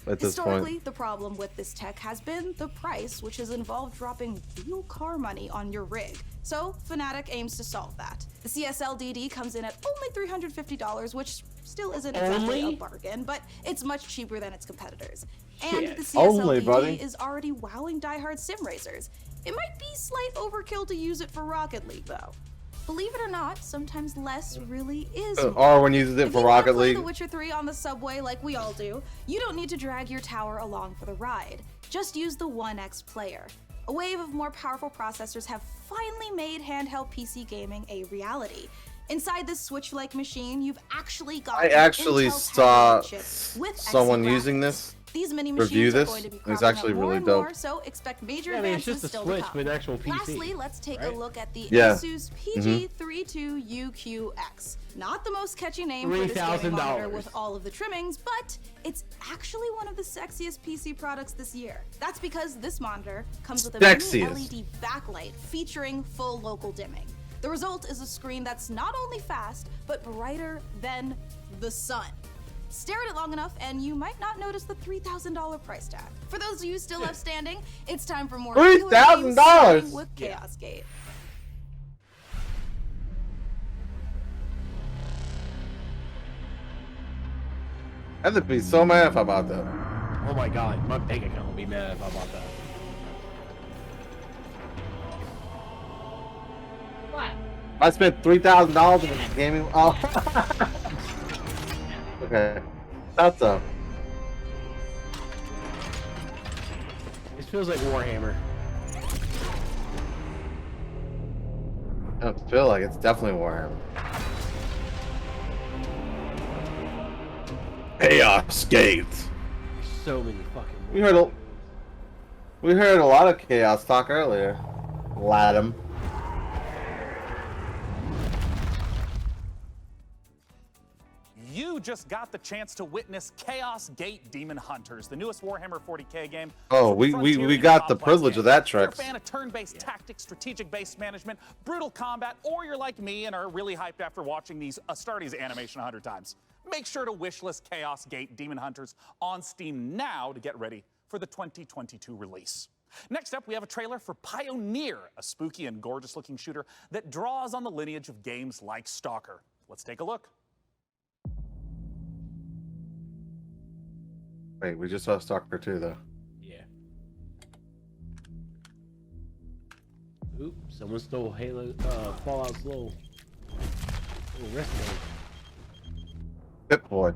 at this Historically, point. the problem with this tech has been the price, which has involved dropping real car money on your rig. So, Fanatec aims to solve that. The CSL DD comes in at only $350, which still isn't exactly a bargain, but it's much cheaper than its competitors. And the CSL DD is already wowing diehard sim racers. It might be slight overkill to use it for Rocket League, though. Believe it or not, sometimes less really is more. Or when you use it for Rocket League. If you play The Witcher 3 on the subway like we all do, you don't need to drag your tower along for the ride. Just use the 1X player. A wave of more powerful processors have finally made handheld PC gaming a reality. Inside this Switch-like machine, you've actually got I actually saw with someone using this. These mini review machines are this. going to be It's actually cropping up really more and dope. more, so expect major it's advances just a still Switch to come. with an actual PC. Lastly, let's take a look at the Yeah. Asus PG32UQX. Not the most catchy name for this gaming monitor with all of the trimmings, but it's actually one of the sexiest PC products this year. That's because this monitor comes with a mini LED backlight featuring full local dimming. The result is a screen that's not only fast, but brighter than the sun. Stare at it long enough and you might not notice the $3,000 price tag. For those of you still left standing, it's time for more $3,000 with Chaos Gate. I have to be so mad about that. Oh my god, my bank account will be mad if I bought that. What? I spent $3,000 in gaming. Oh. Okay, that's up. This feels like Warhammer. I don't feel like it's definitely Warhammer. Chaos Gate. So many fucking. We heard a lot of chaos talk earlier. Latham. You just got the chance to witness Chaos Gate Demon Hunters, the newest Warhammer 40k game. Oh, we got the privilege of that, If you're a Trex. fan of turn-based tactics, strategic-based management, brutal combat, or you're like me and are really hyped after watching these Astartes animation 100 times, make sure to wishlist Chaos Gate Demon Hunters on Steam now to get ready for the 2022 release. Next up, we have a trailer for Pioneer, a spooky and gorgeous-looking shooter that draws on the lineage of games like Stalker. Let's take a look. Wait, we just saw Stalker 2 though. Yeah. Oop, someone stole Fallout's little wrist thing. Pip-Boy.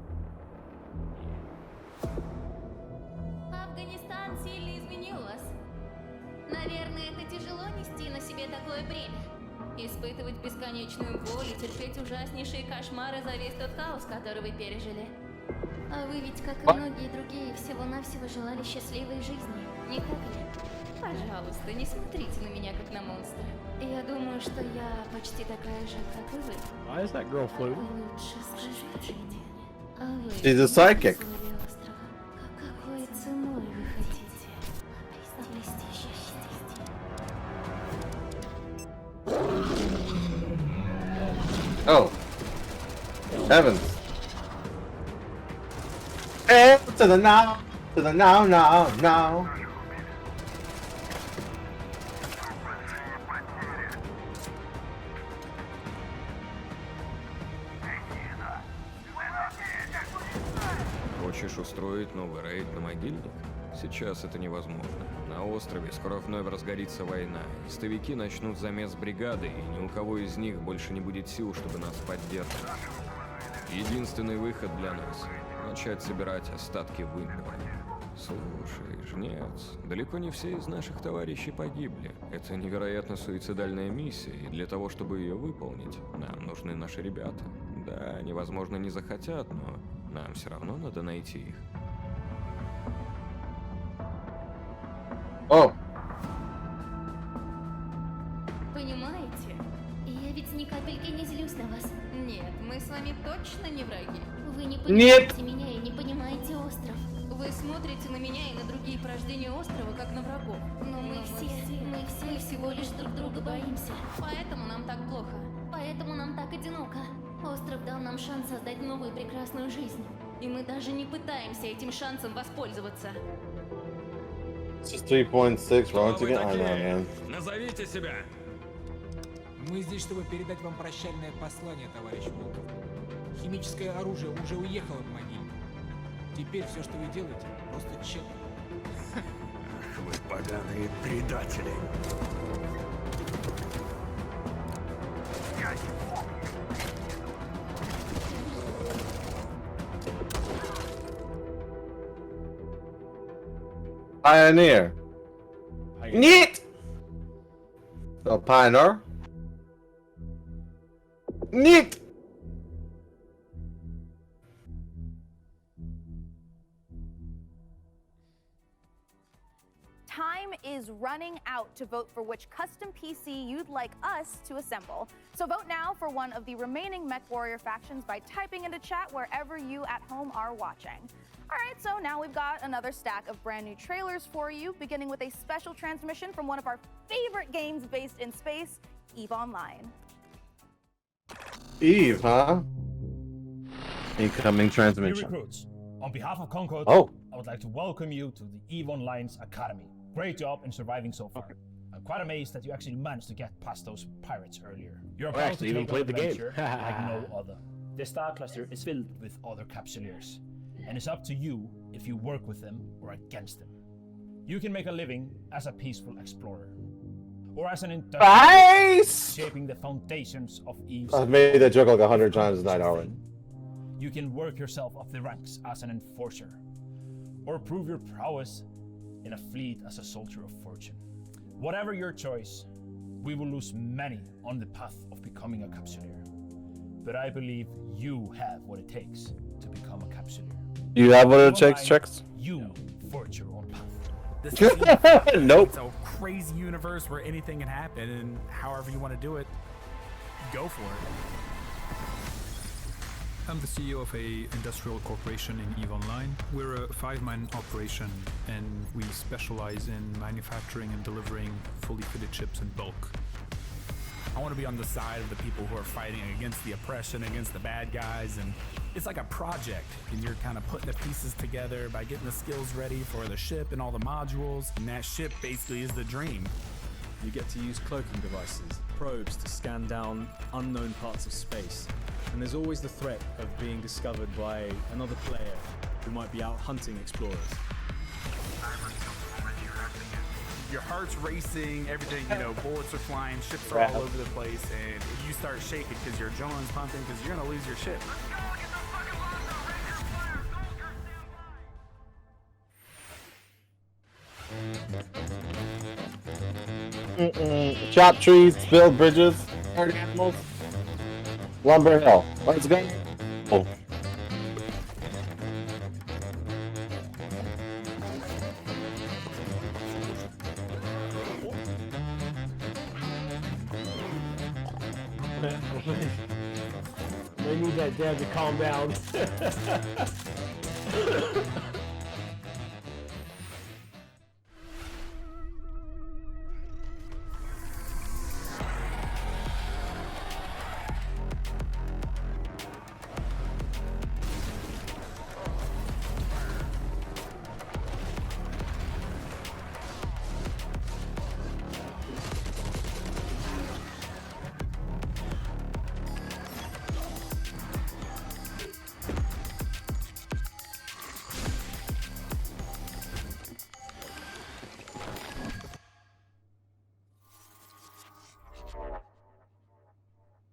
Афганистан сильно изменил вас. Наверное, это тяжело нести на себе такое бремя. Испытывать бесконечную боль и терпеть ужаснейшие кошмары за весь тот хаос, который вы пережили. А вы ведь, как и многие другие, всего-навсего желали счастливой жизни, не так ли? Пожалуйста, не смотрите на меня, как на монстра. Я думаю, что я почти такая же, как и вы. Why is that girl floating? Лучше скажите, а вы... She's a psychic. Какой ценой вы хотите обрести счастье? Oh. Heavens. And to the now. To the now, now, now. Хочешь устроить новый рейд на могильник? Сейчас это невозможно. На острове скоро вновь разгорится война. Истовики начнут замес бригады, и ни у кого из них больше не будет сил, чтобы нас поддерживать. Единственный выход для нас — начать собирать остатки вымпела. Слушай, жнец, далеко не все из наших товарищей погибли. Это невероятно суицидальная миссия, и для того, чтобы ее выполнить, нам нужны наши ребята. Да, они, возможно, не захотят, но нам все равно надо найти их. О! Понимаете? Я ведь ни капельки не злюсь на вас. Нет, мы с вами точно не враги. Вы не понимаете меня и не понимаете остров. Вы смотрите на меня и на другие порождения острова, как на врагов. Но мы все всего лишь друг друга боимся. Поэтому нам так плохо. Поэтому нам так одиноко. Остров дал нам шанс создать новую прекрасную жизнь. И мы даже не пытаемся этим шансом воспользоваться. Just 3.6 wrong to get on that, man. Назовите себя. Мы здесь, чтобы передать вам прощальное послание, товарищ Волков. Химическое оружие уже уехало в могилу. Теперь все, что вы делаете, просто тщетно. Ах, вы поганые предатели. Pioneer. Neat. Oh, Pioneer. Neat. Time is running out to vote for which custom PC you'd like us to assemble. So vote now for one of the remaining MechWarrior factions by typing into chat wherever you at home are watching. All right, so now we've got another stack of brand new trailers for you, beginning with a special transmission from one of our favorite games based in space, EVE Online. Eve, huh? Incoming transmission. New recruits, on behalf of Concord, Oh. I would like to welcome you to the EVE Online's Academy. Great job in surviving so far. I'm quite amazed that you actually managed to get past those pirates earlier. You're about actually to even take played on the game. adventure like no other. The Star Cluster is filled with other capsuleers, and it's up to you if you work with them or against them. You can make a living as a peaceful explorer, or as an industrialist shaping the foundations of EVE's. I've made that joke like 100 times tonight already. You can work yourself up the ranks as an enforcer, or prove your prowess in a fleet as a soldier of fortune. Whatever your choice, we will lose many on the path of becoming a capsuleer. But I believe you have what it takes to become a capsuleer. You have what it takes, Tricks? You forge your own path. Nope. It's a crazy universe where anything can happen, and however you want to do it, go for it. I'm the CEO of a industrial corporation in EVE Online. We're a 5-man operation, and we specialize in manufacturing and delivering fully fitted chips in bulk. I want to be on the side of the people who are fighting against the oppression, against the bad guys, and it's like a project, and you're kind of putting the pieces together by getting the skills ready for the ship and all the modules, and that ship basically is the dream. You get to use cloaking devices, probes to scan down unknown parts of space, and there's always the threat of being discovered by another player who might be out hunting explorers. Your heart's racing, everything, you know, bullets are flying, ships are all over the place, and you start shaking because your adrenaline's pumping because you're gonna lose your ship. Chop trees, build bridges, hurt animals. Lumber Hill. Let's go. Oh. They need that dad to calm down.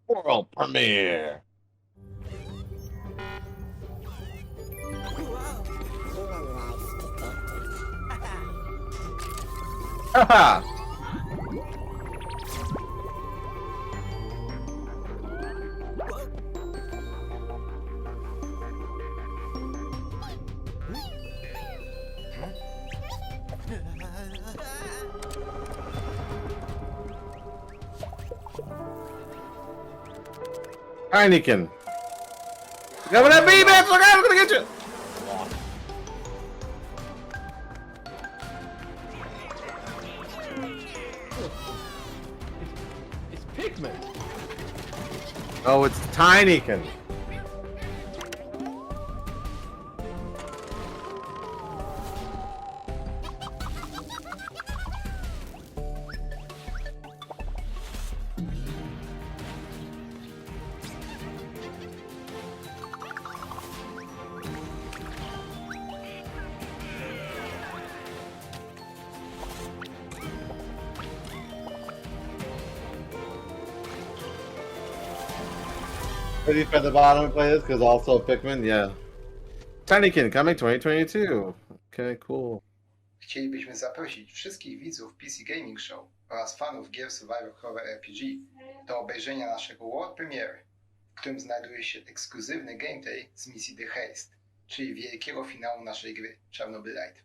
World premiere. Haha. Heineken. Coming at me, man! Look out! I'm gonna get you! It's Pikmin. Oh, it's Tineken. Ready for the bottom play this because also Pikmin, yeah. Tinykin coming 2022. Okay, cool. Chcielibyśmy zaprosić wszystkich widzów PC Gaming Show oraz fanów gier Survivor Horror RPG do obejrzenia naszego world premiery, w którym znajduje się ekskluzywny gameplay z misji The Haste, czyli wielkiego finału naszej gry Czarnobylite.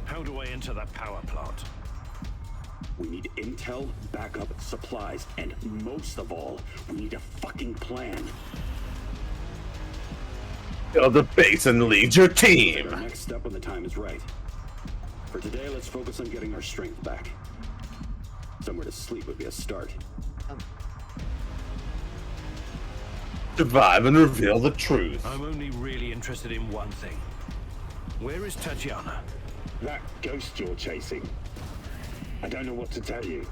How do I enter that power plant? We need intel, backup, supplies, and most of all, we need a fucking plan. Build the base and lead your team. Our next step when the time is right. For today, let's focus on getting our strength back. Somewhere to sleep would be a start. Survive and reveal the truth. I'm only really interested in one thing. Where is Tatiana? That ghost you're chasing. I don't know what to tell you.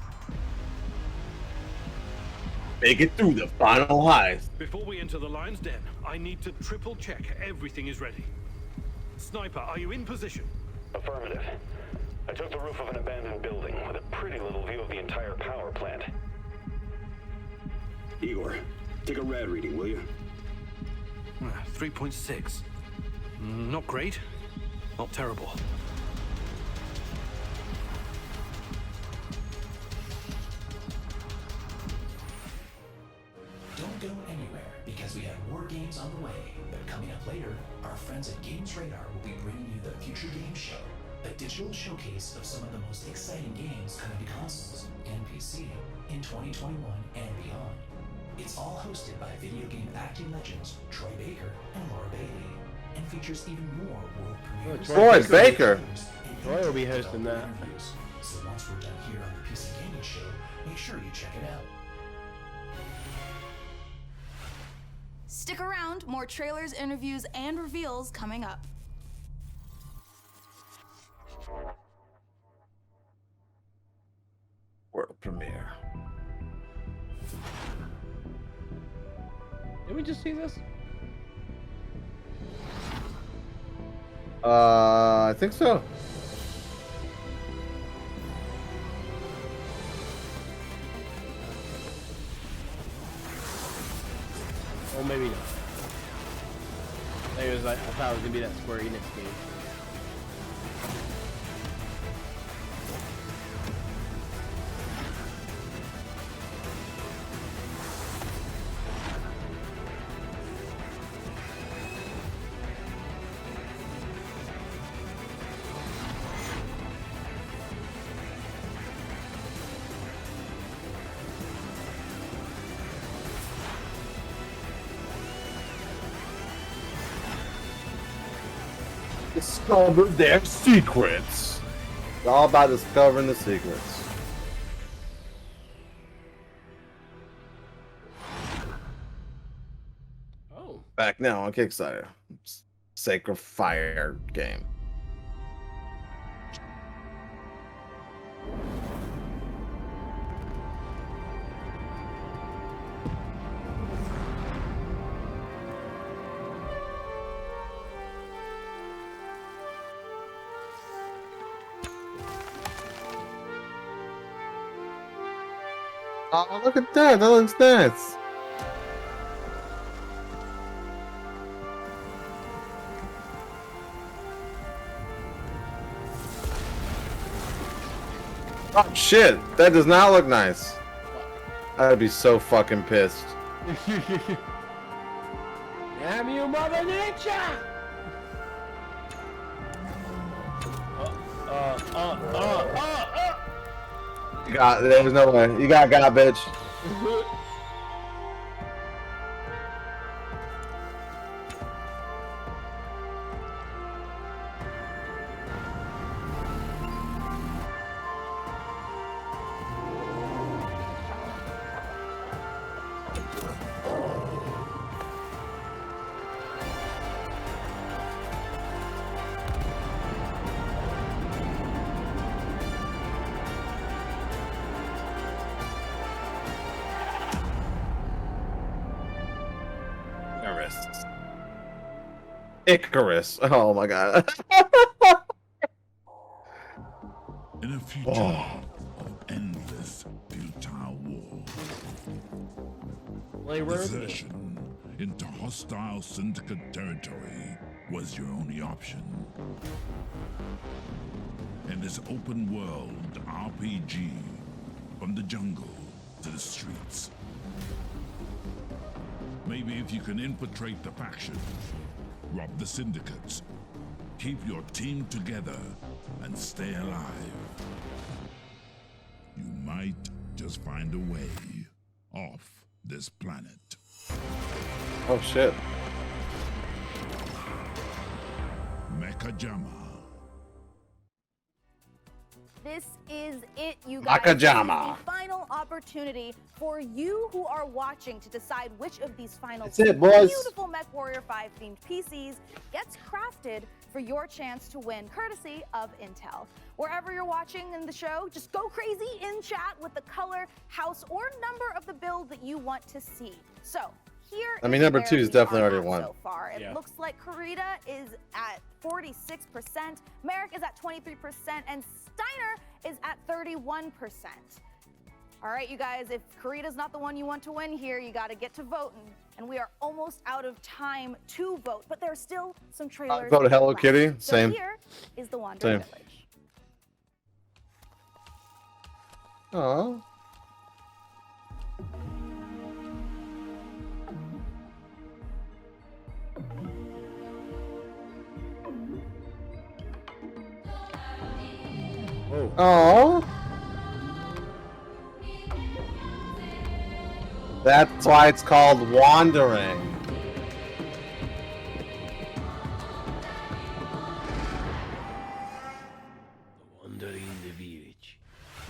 Make it through the final heist. Before we enter the lion's den, I need to triple check everything is ready. Sniper, are you in position? Affirmative. I took the roof of an abandoned building with a pretty little view of the entire power plant. Igor, take a rad reading, will you? 3.6. Not great. Not terrible. Don't go anywhere, because we have more games on the way. But coming up later, our friends at Games Radar will be bringing you the Future Game Show, a digital showcase of some of the most exciting games coming to consoles and PC in 2021 and beyond. It's all hosted by video game acting legends Troy Baker and Laura Bailey, and features even more world premieres. Troy Baker. Troy will be hosting that. So once we're done here on the PC Gaming Show, make sure you check it out. Stick around, more trailers, interviews, and reveals coming up. World premiere. Did we just see this? I think so. Well, maybe not. I thought it was gonna be that Square Enix game. Discover their secrets. It's all about discovering the secrets. Oh. Back now on Kickstarter. Sacred Fire game. Oh, look at that. That looks nice. Oh, shit. That does not look nice. I'd be so fucking pissed. Damn you, Mother Nature! God, there's no way. You got, bitch. Icarus. Oh my god. In a future of endless futile war, desertion into hostile syndicate territory was your only option. In this open world RPG, from the jungle to the streets, maybe if you can infiltrate the factions, rob the syndicates, keep your team together, and stay alive, you might just find a way off this planet. Oh shit. Mekajama. This is it, you guys. Makajama. This is the final opportunity for you who are watching to decide which of these final That's it, boys. beautiful MechWarrior 5 themed PCs gets crafted for your chance to win, courtesy of Intel. Wherever you're watching in the show, just go crazy in chat with the color, house, or number of the build that you want to see. So here I mean, is number where 2 is we definitely are already at won. so far. It looks like Karita is at 46%, Merrick is at 23%, and Steiner is at 31%. All right, you guys, if Karita's not the one you want to win here, you got to get to voting. And we are almost out of time to vote, but there's still some trailers. Vote Hello left. Kitty. So Same. here is the Wandering Same. Village. Oh. Oh. That's why it's called Wandering.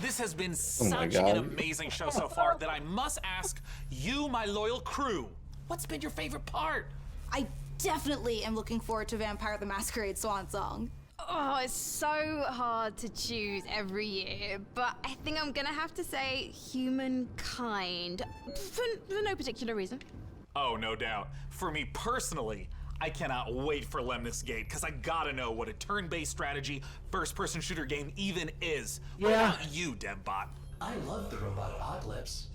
This has been Oh my such God. an amazing show so far that I must ask you, my loyal crew, what's been your favorite part? I definitely am looking forward to Vampire the Masquerade Swan Song. Oh, it's so hard to choose every year, but I think I'm gonna have to say Humankind for no particular reason. Oh, no doubt. For me personally, I cannot wait for Lemnis Gate, because I gotta know what a turn-based strategy first-person shooter game even is. What about you, DevBot? I love the robot apocalypse.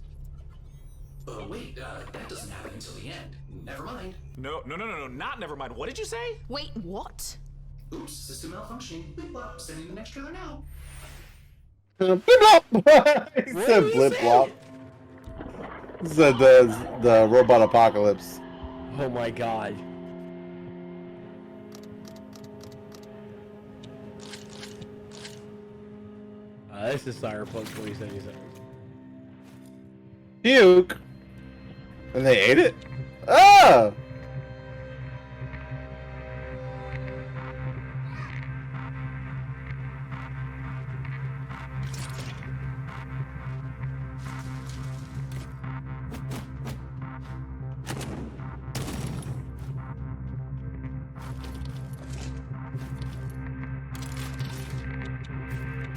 Oh wait, that doesn't happen until the end. Never mind. No, not never mind. What did you say? Wait, what? Oops, system malfunctioning. Blip blop, sending the next trailer now. Blip blop. He said blip blop. He said the robot apocalypse. Oh my god. This is Cyberpunk 2077. Puke. And they ate it? Ah!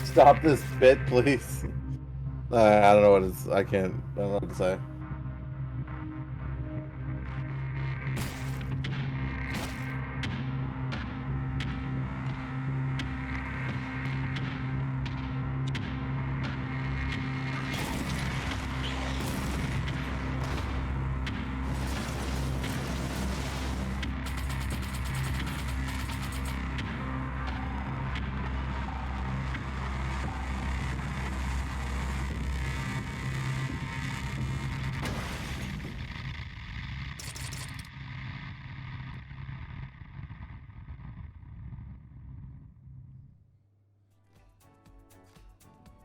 Stop this bit, please. I don't know what it's. I don't know what to say.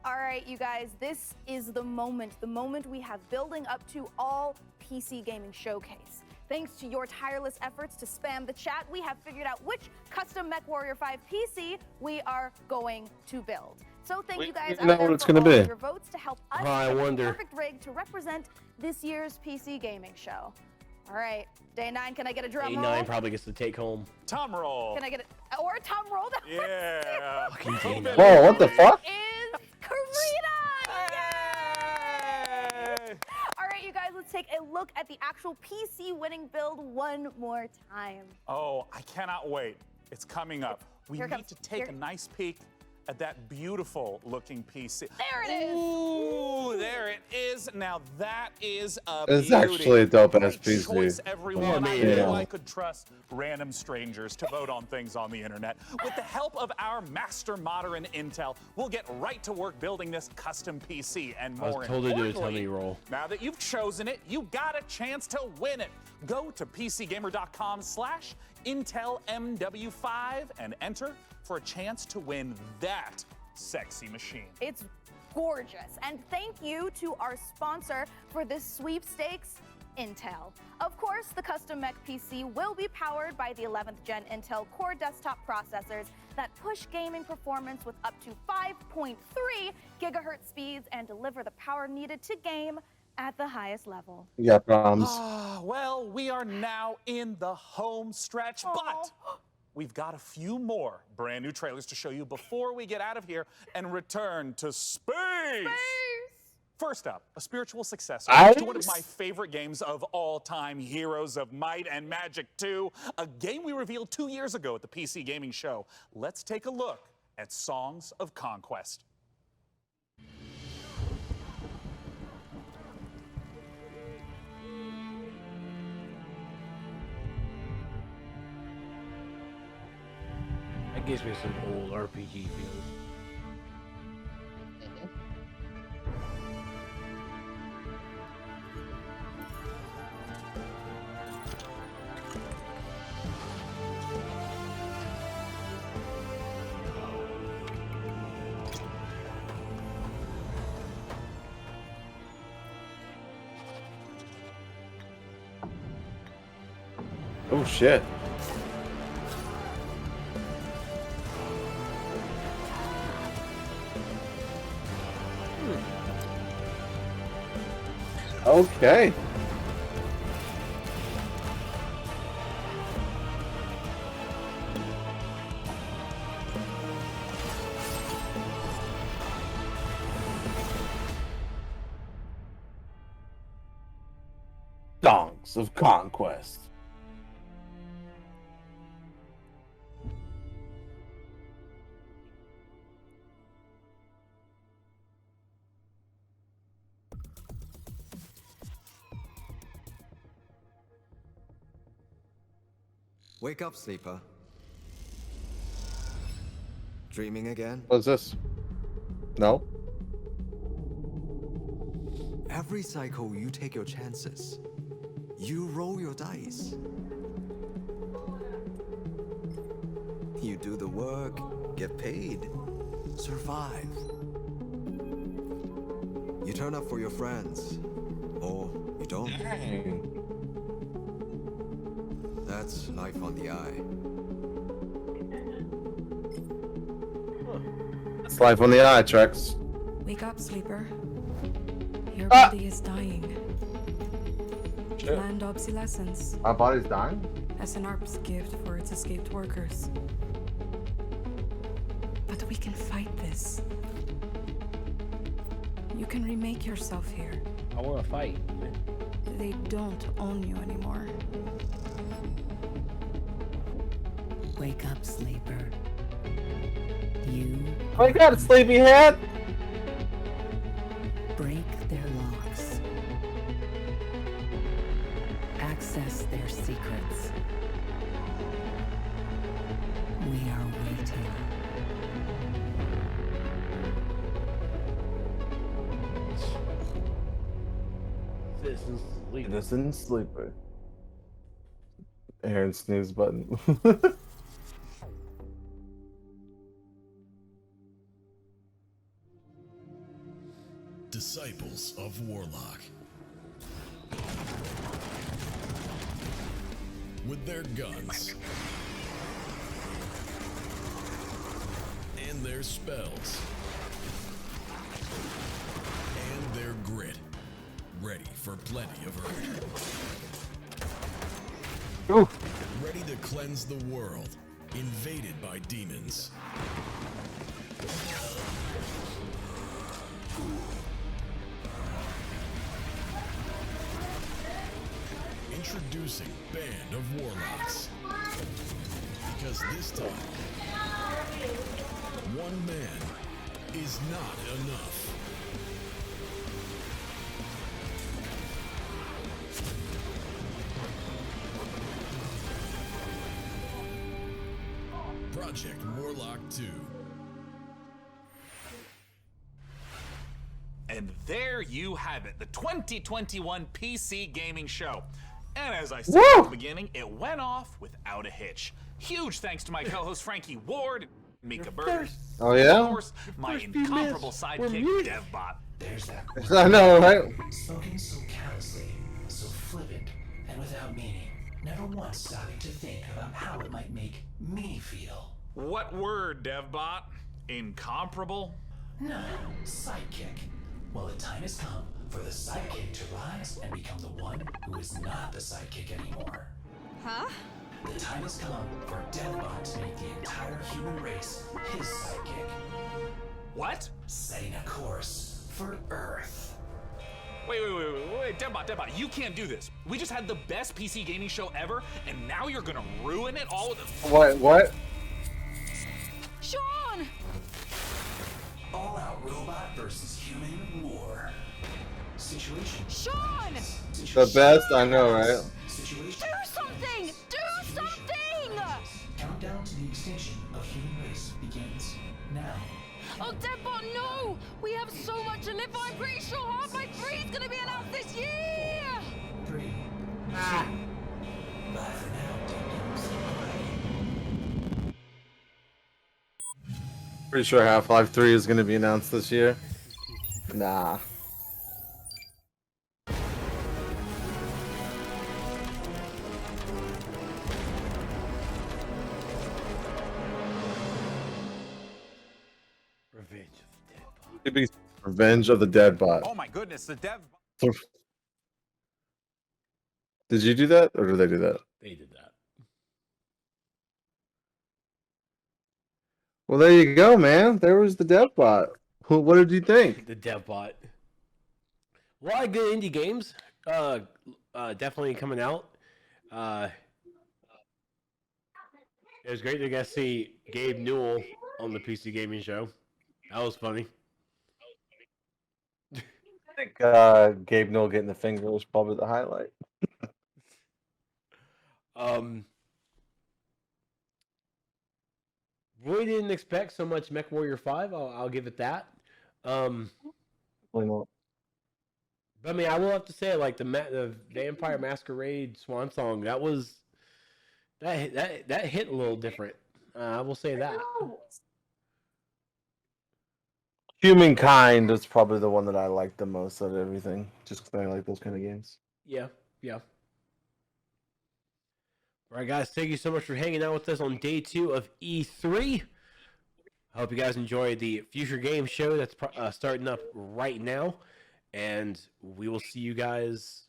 All right, you guys, this is the moment we have building up to all PC Gaming Showcase. Thanks to your tireless efforts to spam the chat, we have figured out which custom MechWarrior 5 PC we are going to build. So thank you guys know out there what it's for gonna all be. of your votes to help us I pick wonder. the perfect rig to represent this year's PC Gaming Show. All right, day 9, can I get a drum roll? A9 probably gets to take home. Tom roll. Can I get it? Or a Tom roll? Yeah. Whoa, what the fuck? Is Karina! Yay! All right, you guys, let's take a look at the actual PC winning build one more time. Oh, I cannot wait. It's coming up. We Here need comes- to take a nice peek at that beautiful looking PC. There it is. Ooh, there it is. Now that is a It's beauty. actually a dope-ass Great PC. choice, everyone. I Yeah. knew I could trust random strangers to vote on things on the internet. With the help of our master modder in Intel, we'll get right to work building this custom PC. And I was more told to do a importantly, tummy roll. now that you've chosen it, you got a chance to win it. Go to PCGamer.com/IntelMW5 and enter for a chance to win that sexy machine. It's gorgeous. And thank you to our sponsor for this sweepstakes, Intel. Of course, the custom Mech PC will be powered by the 11th gen Intel Core desktop processors that push gaming performance with up to 5.3 gigahertz speeds and deliver the power needed to game at the highest level. You got problems. Well, we are now in the home stretch, but we've got a few more brand new trailers to show you before we get out of here and return to space. First up, a spiritual successor to one of my favorite games of all time, Heroes of Might and Magic 2, a game we revealed 2 years ago at the PC Gaming Show. Let's take a look at Songs of Conquest. That gives me some old RPG feels. Oh shit. Okay. Songs of Conquest. Wake up, sleeper. Dreaming again? What's this? No? Every cycle, you take your chances. You roll your dice. You do the work, get paid, survive. You turn up for your friends, or you don't. That's life on the eye. It's life on the eye, Trex. Wake up, sleeper. Your body is dying. Planned obsolescence. My body's dying? As an ARP's gift for its escaped workers. But we can fight this. You can remake yourself here. I want to fight. They don't own you anymore. Wake up, sleeper. You Wake up, sleepyhead! break their locks. Access their secrets. We are waiting. Citizen Sleeper. Citizen Sleeper. Aaron snooze button. disciples of Warlock. With their guns and their spells and their grit, ready for plenty of hurt. Ooh. Ready to cleanse the world, invaded by demons. Introducing Band of Warlocks. Because this time, one man is not enough. Project Warlock 2. And there you have it, the 2021 PC Gaming Show. And as I said at the beginning, it went off without a hitch. Huge thanks to my co-host Frankie Ward, Mika Burger, Oh, yeah? and of course, my incomparable sidekick, DevBot. There's that I know, right? spoken so callously, so flippant, and without meaning, never once stopping to think about how it might make me feel. What word, DevBot? Incomparable? No, sidekick. Well, the time has come for the sidekick to rise and become the one who is not the sidekick anymore. Huh? The time has come for DevBot to make the entire human race his sidekick. What? Setting a course for Earth. Wait, DevBot, you can't do this. We just had the best PC gaming show ever, and now you're gonna ruin it all with What? Sean! All-out robot versus human war. Situation. Sean! The best, I know, right? Situation. Do something! Do something! Countdown to the extinction of human race begins now. Oh, Deadbot, no! We have so much to live for. I'm pretty sure Half-Life 3 is gonna be announced this year! 3, 2, but for now, Deadbot's Pretty sure Half-Life 3 is going to be announced this year. Nah. Revenge of the Deadbot. Oh my goodness, the dev. Did you do that, or did they do that? They did that. Well, there you go, man. There was the Deadbot. What did you think? The DevBot. A lot of good indie games. Definitely coming out. It was great to get to see Gabe Newell on the PC Gaming Show. That was funny. I think Gabe Newell getting the finger was probably the highlight. Really didn't expect so much MechWarrior 5. I'll give it that. Probably not. But I mean, I will have to say, like the Vampire Masquerade Swan Song, that hit a little different. I will say that. Humankind is probably the one that I like the most out of everything, just because I like those kind of games. Yeah. All right, guys, thank you so much for hanging out with us on day 2 of E3. I hope you guys enjoyed the Future Game Show that's starting up right now. And we will see you guys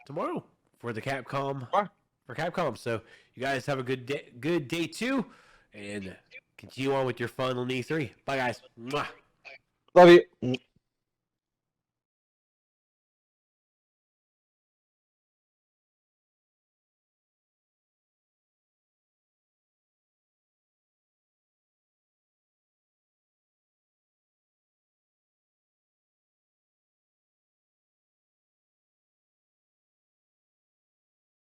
tomorrow for the Capcom. For Capcom. So you guys have a good day 2, and continue on with your fun on E3. Bye, guys. Mwah. Love you.